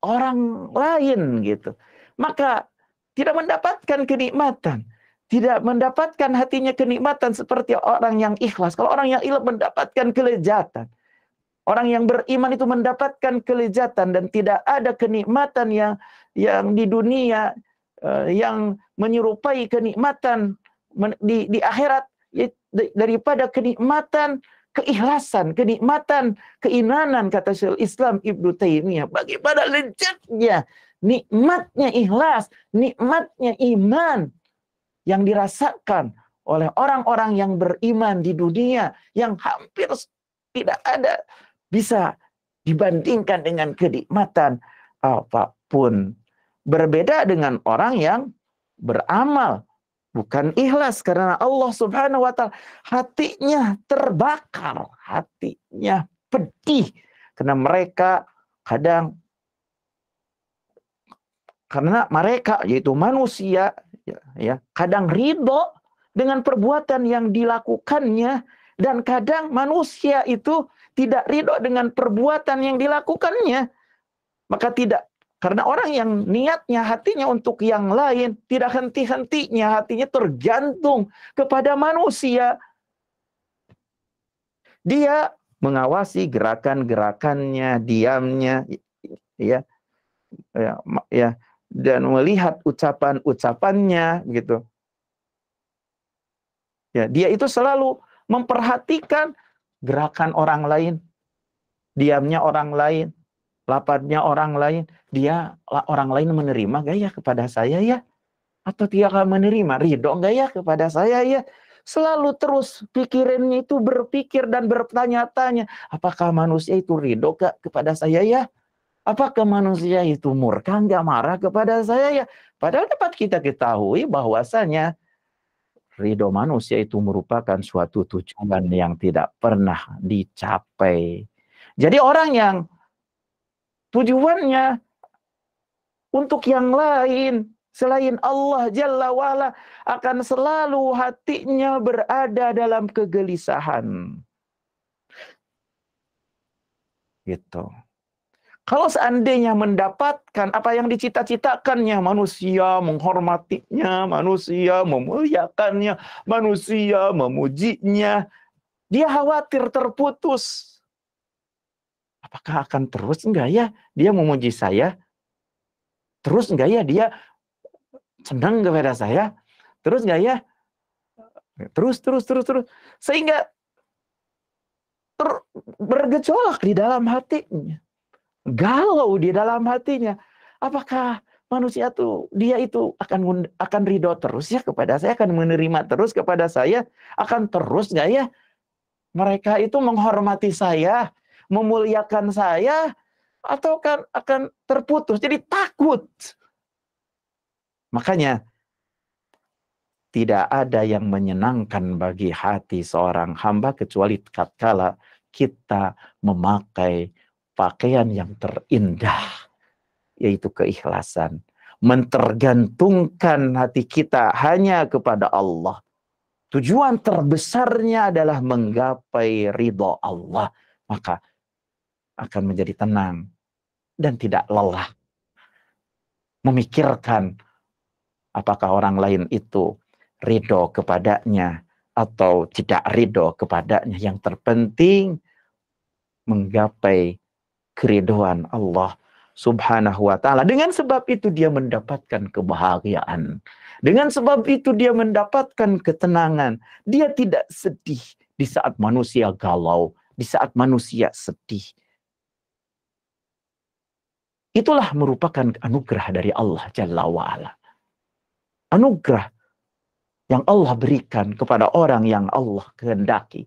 orang lain gitu, maka tidak mendapatkan kenikmatan, tidak mendapatkan hatinya kenikmatan seperti orang yang ikhlas. Kalau orang yang ikhlas mendapatkan kelezatan, orang yang beriman itu mendapatkan kelezatan, dan tidak ada kenikmatan yang di dunia yang menyerupai kenikmatan di akhirat daripada kenikmatan keikhlasan, kenikmatan keimanan, kata Syaikhul Islam Ibnu Taimiyah. Bagaimana lezatnya, nikmatnya ikhlas, nikmatnya iman yang dirasakan oleh orang-orang yang beriman di dunia, yang hampir tidak ada bisa dibandingkan dengan kenikmatan apapun. Berbeda dengan orang yang beramal bukan ikhlas karena Allah Subhanahu wa ta'ala, hatinya terbakar, hatinya pedih karena mereka karena mereka yaitu manusia kadang ridho dengan perbuatan yang dilakukannya, dan kadang manusia itu tidak ridho dengan perbuatan yang dilakukannya. Maka tidak, karena orang yang niatnya hatinya untuk yang lain, tidak henti-hentinya hatinya tergantung kepada manusia. Dia mengawasi gerakan-gerakannya, diamnya, dan melihat ucapan-ucapannya, gitu. Dia itu selalu memperhatikan gerakan orang lain, diamnya orang lain, lapatnya orang lain. Orang lain menerima gak ya kepada saya ya? Atau tidak menerima? Ridho gak ya kepada saya ya? Selalu terus pikirannya itu berpikir dan bertanya-tanya, apakah manusia itu ridho gak kepada saya ya? Apakah manusia itu murka, gak marah kepada saya ya? Padahal dapat kita ketahui bahwasanya ridho manusia itu merupakan suatu tujuan yang tidak pernah dicapai. Jadi orang yang tujuannya untuk yang lain selain Allah Jalla wa'ala, akan selalu hatinya berada dalam kegelisahan. Gitu. Kalau seandainya mendapatkan apa yang dicita-citakannya, manusia menghormatinya, manusia memuliakannya, manusia memujinya, dia khawatir terputus. Apakah akan terus enggak ya dia memuji saya? Terus enggak ya dia senang kepada saya? Terus enggak ya? Terus. Sehingga bergejolak di dalam hatinya. Galau di dalam hatinya. Apakah manusia dia itu akan ridho terus ya kepada saya, akan menerima terus kepada saya, akan terus nggak ya mereka itu menghormati saya, memuliakan saya, atau akan terputus? Jadi takut. Makanya tidak ada yang menyenangkan bagi hati seorang hamba kecuali tatkala kita memakai pakaian yang terindah, yaitu keikhlasan. Mentergantungkan hati kita hanya kepada Allah. tujuan terbesarnya adalah menggapai ridho Allah, maka akan menjadi tenang dan tidak lelah memikirkan apakah orang lain itu ridho kepadanya atau tidak ridho kepadanya. Yang terpenting menggapai keridhaan Allah Subhanahu wa ta'ala. Dengan sebab itu dia mendapatkan kebahagiaan. Dengan sebab itu dia mendapatkan ketenangan. Dia tidak sedih di saat manusia galau, di saat manusia sedih. Itulah merupakan anugerah dari Allah Jalla wa'ala. Anugerah yang Allah berikan kepada orang yang Allah kehendaki.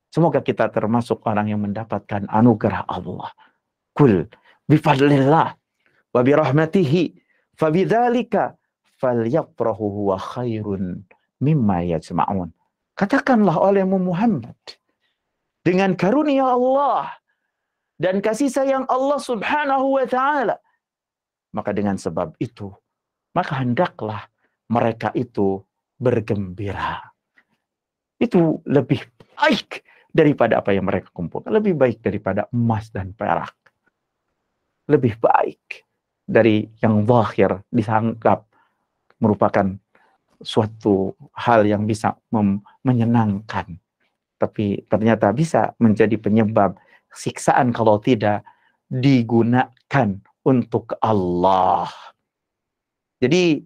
Semoga kita termasuk orang yang mendapatkan anugerah Allah. Kul bifadlillah wa birahmatihi fabidzalika falyafrahu huwa khairun mimma yajma'un. Katakanlah olehmu Muhammad, dengan karunia Allah dan kasih sayang Allah Subhanahu wa ta'ala, maka dengan sebab itu, maka hendaklah mereka itu bergembira. Itu lebih baik daripada apa yang mereka kumpulkan. Lebih baik daripada emas dan perak. Lebih baik dari yang zahir disangkap merupakan suatu hal yang bisa menyenangkan. Tapi ternyata bisa menjadi penyebab siksaan kalau tidak digunakan untuk Allah. Jadi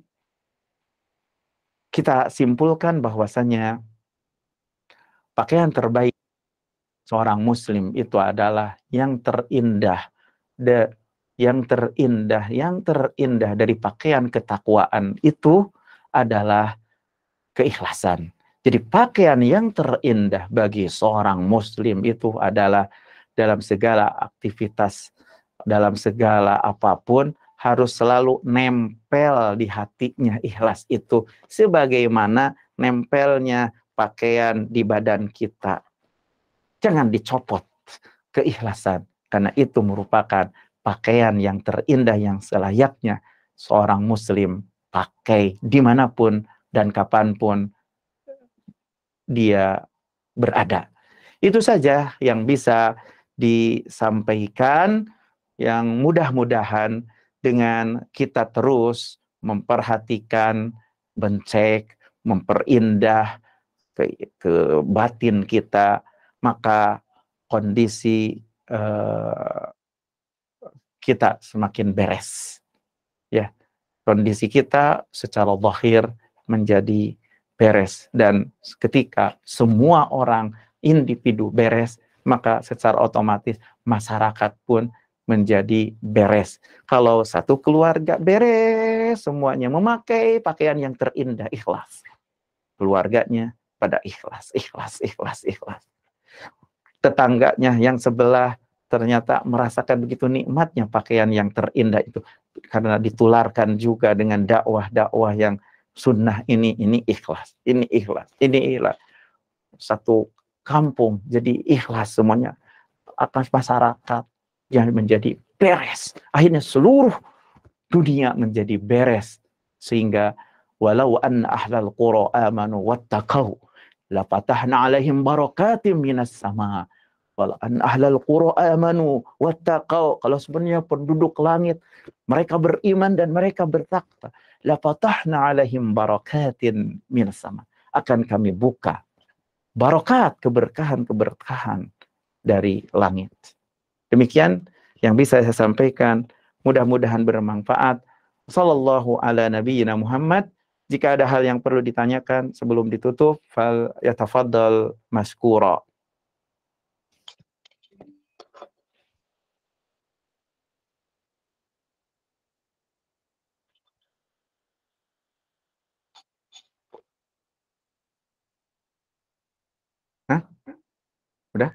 kita simpulkan bahwasanya pakaian terbaik seorang muslim itu adalah yang terindah, yang terindah dari pakaian ketakwaan itu adalah keikhlasan. Jadi pakaian yang terindah bagi seorang muslim itu adalah dalam segala aktivitas, dalam segala apapun, harus selalu nempel di hatinya ikhlas itu. Sebagaimana nempelnya pakaian di badan kita. Jangan dicopot keikhlasan. Karena itu merupakan pakaian yang terindah yang selayaknya seorang muslim pakai dimanapun dan kapanpun dia berada. Itu saja yang bisa disampaikan, yang mudah-mudahan dengan kita terus memperhatikan, mencek, memperindah ke batin kita, maka kondisi kita semakin beres. Ya, kondisi kita secara zahir menjadi beres, dan ketika semua orang individu beres, maka secara otomatis masyarakat pun menjadi beres. Kalau satu keluarga beres, semuanya memakai pakaian yang terindah, ikhlas. Keluarganya pada ikhlas, ikhlas, ikhlas, ikhlas. Tetangganya yang sebelah ternyata merasakan begitu nikmatnya pakaian yang terindah itu, karena ditularkan juga dengan dakwah-dakwah yang sunnah ini ikhlas, ini ikhlas, ini ikhlas. Satu kampung jadi ikhlas semuanya, atas masyarakat yang menjadi beres. Akhirnya seluruh dunia menjadi beres, sehingga walau anna ahlal qura amanu wattaqau la fatahna alaihim barakatim minas sama. Walau anna ahlal qura amanu wattaqau, kalau sebenarnya penduduk langit mereka beriman dan mereka bertakwa, la fatahna alaihim barakatin minas sama, akan kami buka barakat, keberkahan dari langit. Demikian yang bisa saya sampaikan, mudah-mudahan bermanfaat. Sallallahu ala nabiyyina Muhammad. Jika ada hal yang perlu ditanyakan sebelum ditutup, fal yatafaddal maskura. Hah? Udah?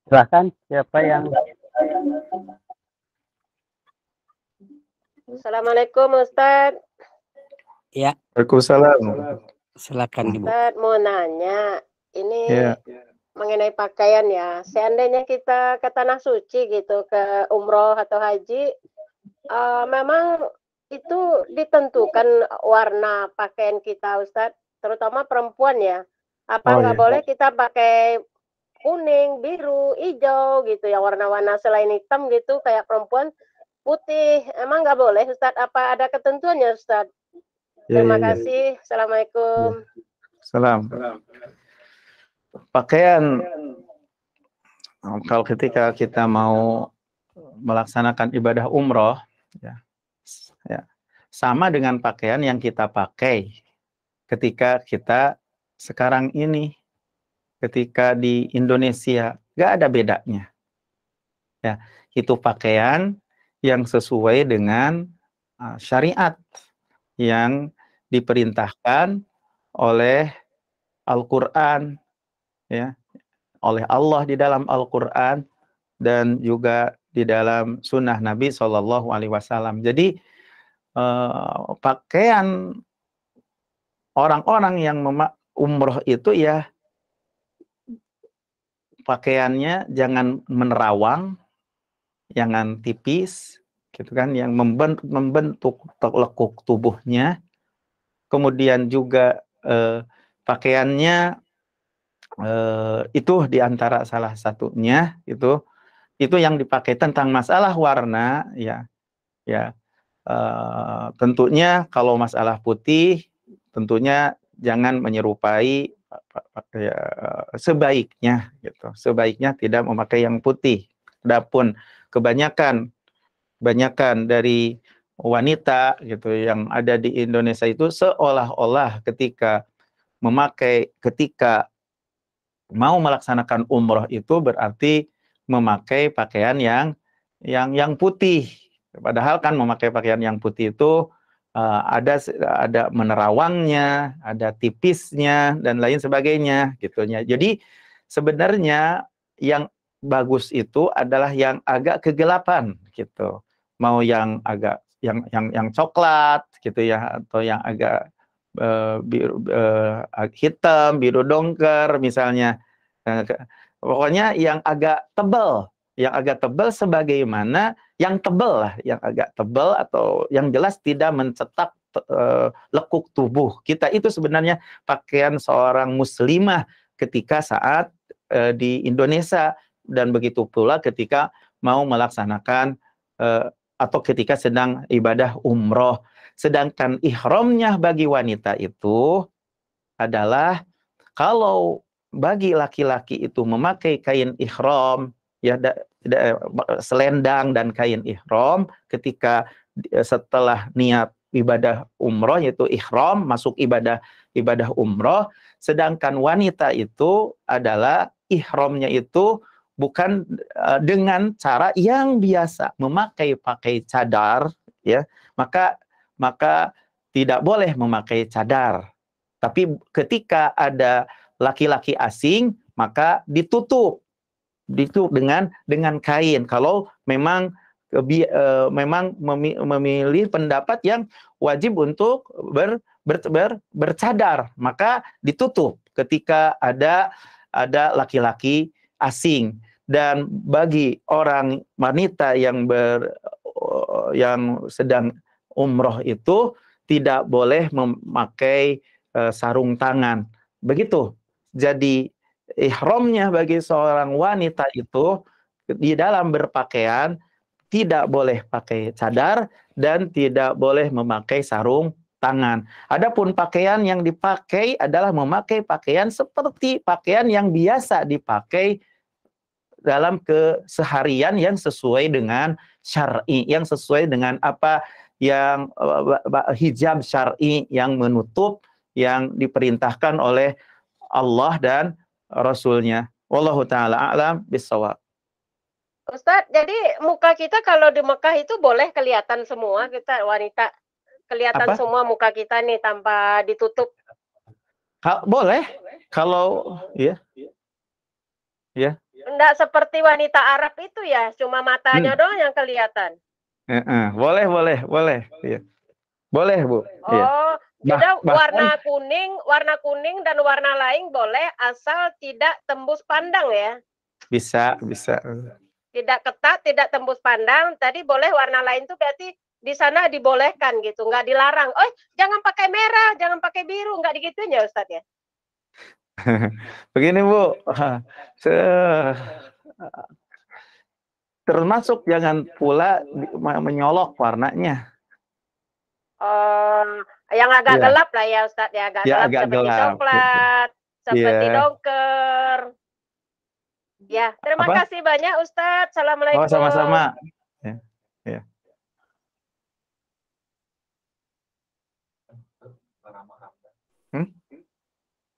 Silakan siapa yang Assalamualaikum Ustaz. Ya, Waalaikumsalam. silakan Ibu. Ustadz mau nanya, ini Ya, mengenai pakaian ya. Seandainya kita ke tanah suci gitu, ke umroh atau haji, memang itu ditentukan warna pakaian kita, Ustadz, terutama perempuan ya. Apa oh nggak ya. boleh kita pakai kuning, biru, hijau gitu ya, warna-warna selain hitam gitu kayak perempuan putih. Emang nggak boleh, Ustadz? Apa ada ketentuannya, Ustadz? Ya, Terima ya, ya. kasih. Assalamualaikum. Salam. Pakaian kalau ketika kita mau melaksanakan ibadah umroh, ya, ya, sama dengan pakaian yang kita pakai ketika kita sekarang ini, ketika di Indonesia, nggak ada bedanya. Ya, itu pakaian yang sesuai dengan syariat yang diperintahkan oleh Al-Quran, ya, oleh Allah di dalam Al-Quran dan juga di dalam sunnah Nabi Shallallahu Alaihi Wasallam. Jadi pakaian orang-orang yang umroh itu ya pakaiannya jangan menerawang, jangan tipis, gitu kan, yang membentuk lekuk tubuhnya. Kemudian juga pakaiannya itu diantara salah satunya itu yang dipakai tentang masalah warna, ya, tentunya kalau masalah putih, tentunya jangan menyerupai, ya, sebaiknya gitu, sebaiknya tidak memakai yang putih. Adapun kebanyakan dari wanita gitu yang ada di Indonesia itu seolah-olah ketika mau melaksanakan umroh itu berarti memakai pakaian yang putih. Padahal kan memakai pakaian yang putih itu ada menerawangnya, ada tipisnya dan lain sebagainya gitu ya. Jadi sebenarnya yang bagus itu adalah yang agak kegelapan gitu. Mau yang agak yang coklat gitu ya, atau yang agak biru hitam, biru dongker misalnya. Pokoknya yang agak tebal sebagaimana yang tebal lah, yang agak tebal atau yang jelas tidak mencetak lekuk tubuh kita. Itu sebenarnya pakaian seorang muslimah ketika saat di Indonesia, dan begitu pula ketika mau melaksanakan atau ketika sedang ibadah umroh. Sedangkan ihramnya bagi wanita itu adalah, kalau bagi laki-laki itu memakai kain ihram, ya, selendang dan kain ihram ketika setelah niat ibadah umroh, yaitu ihram, masuk ibadah umroh. Sedangkan wanita itu adalah ihramnya itu bukan dengan cara yang biasa memakai cadar, ya, maka tidak boleh memakai cadar. Tapi ketika ada laki-laki asing, maka ditutup dengan kain. Kalau memang memilih pendapat yang wajib untuk bercadar, maka ditutup ketika ada laki-laki asing. Dan bagi orang wanita yang sedang umroh itu tidak boleh memakai sarung tangan. Begitu. Jadi ihramnya bagi seorang wanita itu di dalam berpakaian tidak boleh pakai cadar dan tidak boleh memakai sarung tangan. Adapun pakaian yang dipakai adalah memakai pakaian seperti pakaian yang biasa dipakai dalam keseharian yang sesuai dengan syar'i, yang sesuai dengan apa yang hijab syar'i yang menutup, yang diperintahkan oleh Allah dan Rasulnya. Wallahu ta'ala a'lam bissawab. Ustadz, jadi muka kita kalau di Mekah itu boleh kelihatan semua, kita wanita kelihatan semua muka kita nih tanpa ditutup? Boleh, kalau ya. Enggak seperti wanita Arab itu ya, cuma matanya doang yang kelihatan. Boleh. Ya. Boleh, Bu. Oh, Tidak, warna kuning dan warna lain boleh asal tidak tembus pandang ya. Bisa. Tidak ketat, tidak tembus pandang. Tadi boleh warna lain tuh berarti di sana dibolehkan gitu, nggak dilarang. Oh, jangan pakai merah, jangan pakai biru, nggak digituin ya Ustadz ya? Begini Bu, termasuk jangan pula menyolok warnanya. Yang agak Iya. gelap lah ya Ustadz ya, agak Ya, gelap agak seperti gelap, coklat, seperti Iya. dongker. Ya, terima Apa? kasih banyak Ustadz. Oh, Assalamualaikum. sama-sama. Ya.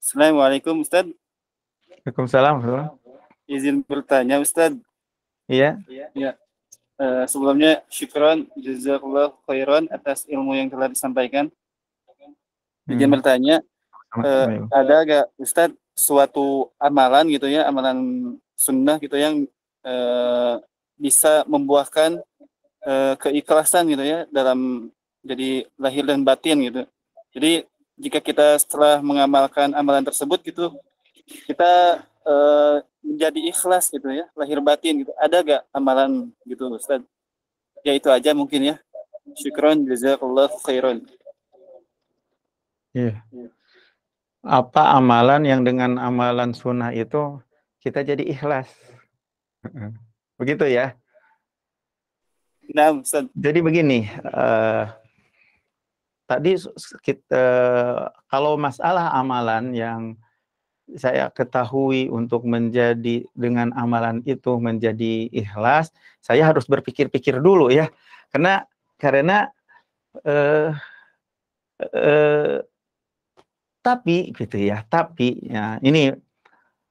Assalamualaikum Ustadz. Waalaikumsalam. Izin bertanya Ustadz. Iya. Sebelumnya syukron jazakallah khairan atas ilmu yang telah disampaikan. Izin bertanya, ada gak Ustadz suatu amalan gitu ya, amalan sunnah gitu yang bisa membuahkan keikhlasan gitu ya dalam jadi lahir dan batin gitu. Jadi jika kita setelah mengamalkan amalan tersebut gitu, kita menjadi ikhlas gitu ya, lahir batin gitu. Ada gak amalan gitu Ustaz? Ya itu aja mungkin ya. Syukron jazakallah khairan. Iya. Apa amalan yang dengan amalan sunnah itu kita jadi ikhlas? Begitu ya. Nah, Ustaz. Jadi begini, tadi kita, kalau masalah amalan yang saya ketahui untuk menjadi dengan amalan itu menjadi ikhlas, saya harus berpikir-pikir dulu ya, karena tapi gitu ya, ini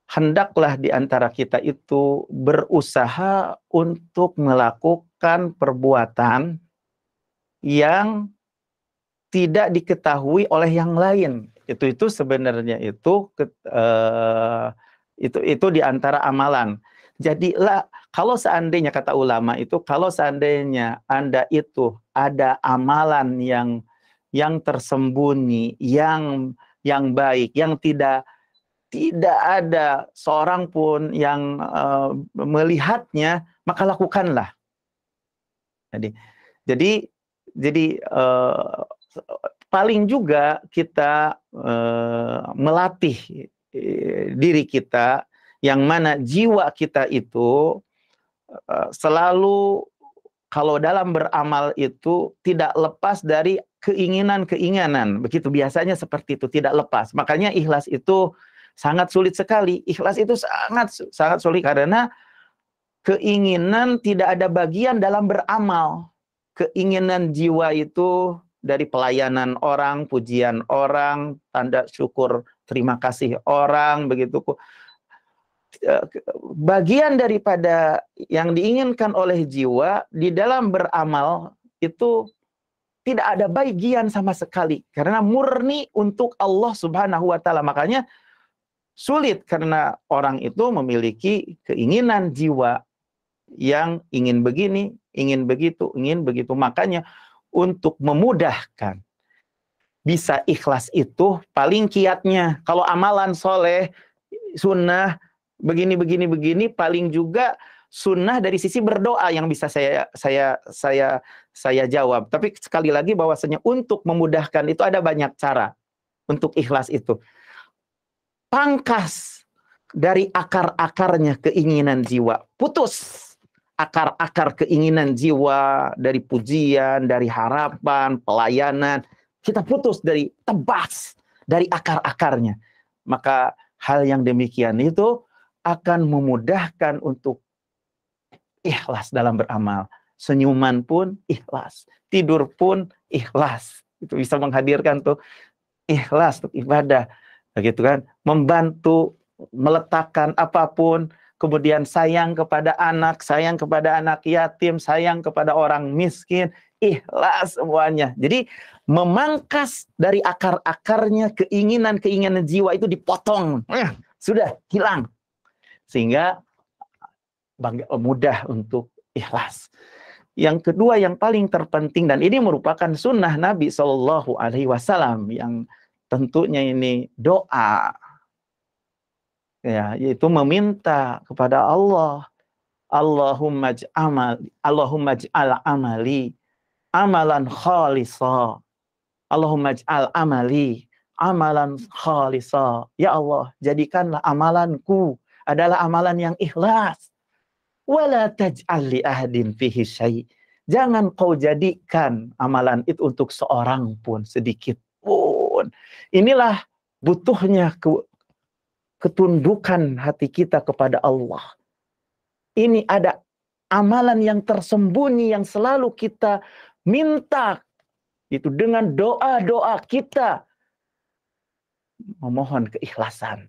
hendaklah di antara kita itu berusaha untuk melakukan perbuatan yang tidak diketahui oleh yang lain. Itu sebenarnya itu di antara amalan. Jadilah kalau seandainya kata ulama itu, kalau seandainya Anda itu ada amalan yang tersembunyi, yang baik, yang tidak ada seorang pun yang melihatnya, maka lakukanlah. Jadi paling juga kita melatih diri kita, yang mana jiwa kita itu selalu kalau dalam beramal itu tidak lepas dari keinginan-keinginan. Begitu biasanya seperti itu, tidak lepas. Makanya ikhlas itu sangat sulit sekali. Ikhlas itu sangat sulit karena keinginan tidak ada bagian dalam beramal. Keinginan jiwa itu dari pelayanan orang, pujian orang, tanda syukur, terima kasih orang, begitu. Bagian daripada yang diinginkan oleh jiwa di dalam beramal itu tidak ada bagian sama sekali. Karena murni untuk Allah Subhanahu wa Ta'ala. Makanya sulit karena orang itu memiliki keinginan jiwa yang ingin begini, ingin begitu, ingin begitu. Makanya untuk memudahkan bisa ikhlas itu paling kiatnya. Kalau amalan soleh, sunnah, begini, paling juga sunnah dari sisi berdoa yang bisa saya jawab. Tapi sekali lagi bahwasanya untuk memudahkan itu ada banyak cara untuk ikhlas itu. Pangkas dari akar-akarnya keinginan jiwa. Putus akar-akar keinginan jiwa dari pujian, dari harapan, pelayanan. Kita putus tebas dari akar-akarnya. Maka hal yang demikian itu akan memudahkan untuk ikhlas dalam beramal. Senyuman pun ikhlas. Tidur pun ikhlas. Itu bisa menghadirkan tuh ikhlas untuk ibadah. Begitu kan? Membantu, meletakkan apapun. Kemudian sayang kepada anak yatim, sayang kepada orang miskin, ikhlas semuanya. Jadi memangkas dari akar-akarnya keinginan-keinginan jiwa itu dipotong. Sudah hilang. Sehingga mudah untuk ikhlas. Yang kedua yang paling terpenting, dan ini merupakan sunnah Nabi Shallallahu Alaihi Wasallam, yang tentunya ini doa, ya, yaitu meminta kepada Allah, Allahumma ij'al amali amalan khalisa, Allahumma ij'al amali amalan khalisa. Ya Allah, jadikanlah amalanku adalah amalan yang ikhlas. Wala taj'al li ahadin fihi syai'. Jangan kau jadikan amalan itu untuk seorang pun, sedikit pun. Inilah butuhnya ketundukan hati kita kepada Allah. Ini ada amalan yang tersembunyi yang selalu kita minta. Itu dengan doa-doa kita. Memohon keikhlasan.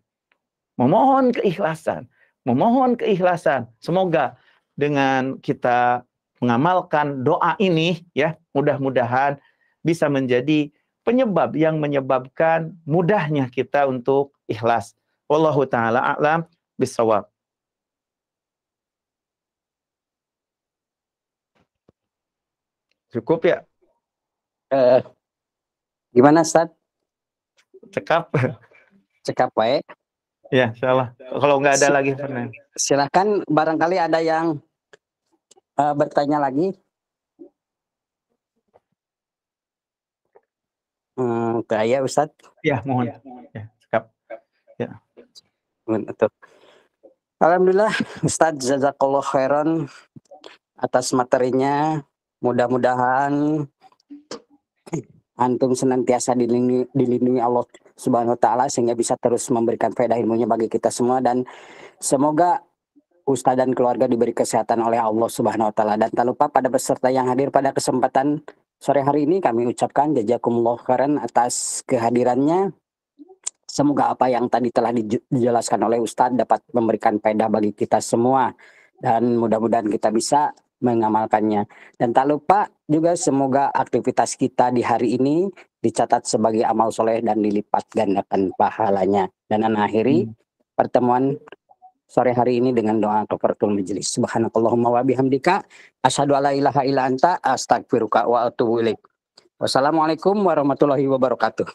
Memohon keikhlasan. Memohon keikhlasan. Semoga dengan kita mengamalkan doa ini, ya, mudah-mudahan bisa menjadi penyebab yang menyebabkan mudahnya kita untuk ikhlas. Wallahu ta'ala a'lam bishawab. Cukup ya? Gimana Ustaz? Cekap. Cekap baik. Ya, insyaallah. Kalau nggak ada lagi, Fernand. Silakan, barangkali ada yang bertanya lagi. Kaya Ustaz. Ya, mohon. Ya, cekap. Ya. Betul. Alhamdulillah Ustaz, jazakallah khairan atas materinya. Mudah-mudahan antum senantiasa dilindungi Allah Subhanahu wa taala sehingga bisa terus memberikan faedah ilmunya bagi kita semua, dan semoga Ustaz dan keluarga diberi kesehatan oleh Allah Subhanahu wa taala. Dan tak lupa pada peserta yang hadir pada kesempatan sore hari ini kami ucapkan jazakumullah khairan atas kehadirannya. Semoga apa yang tadi telah dijelaskan oleh Ustaz dapat memberikan faedah bagi kita semua, dan mudah-mudahan kita bisa mengamalkannya. Dan tak lupa juga semoga aktivitas kita di hari ini dicatat sebagai amal soleh dan dilipat gandakan pahalanya. Dan akhiri pertemuan sore hari ini dengan doa kafaratul majelis. Subhanakallahumma wa bihamdika asyhadu alla ilaha illa anta astaghfiruka wa atubu ilaik. Wassalamualaikum warahmatullahi wabarakatuh.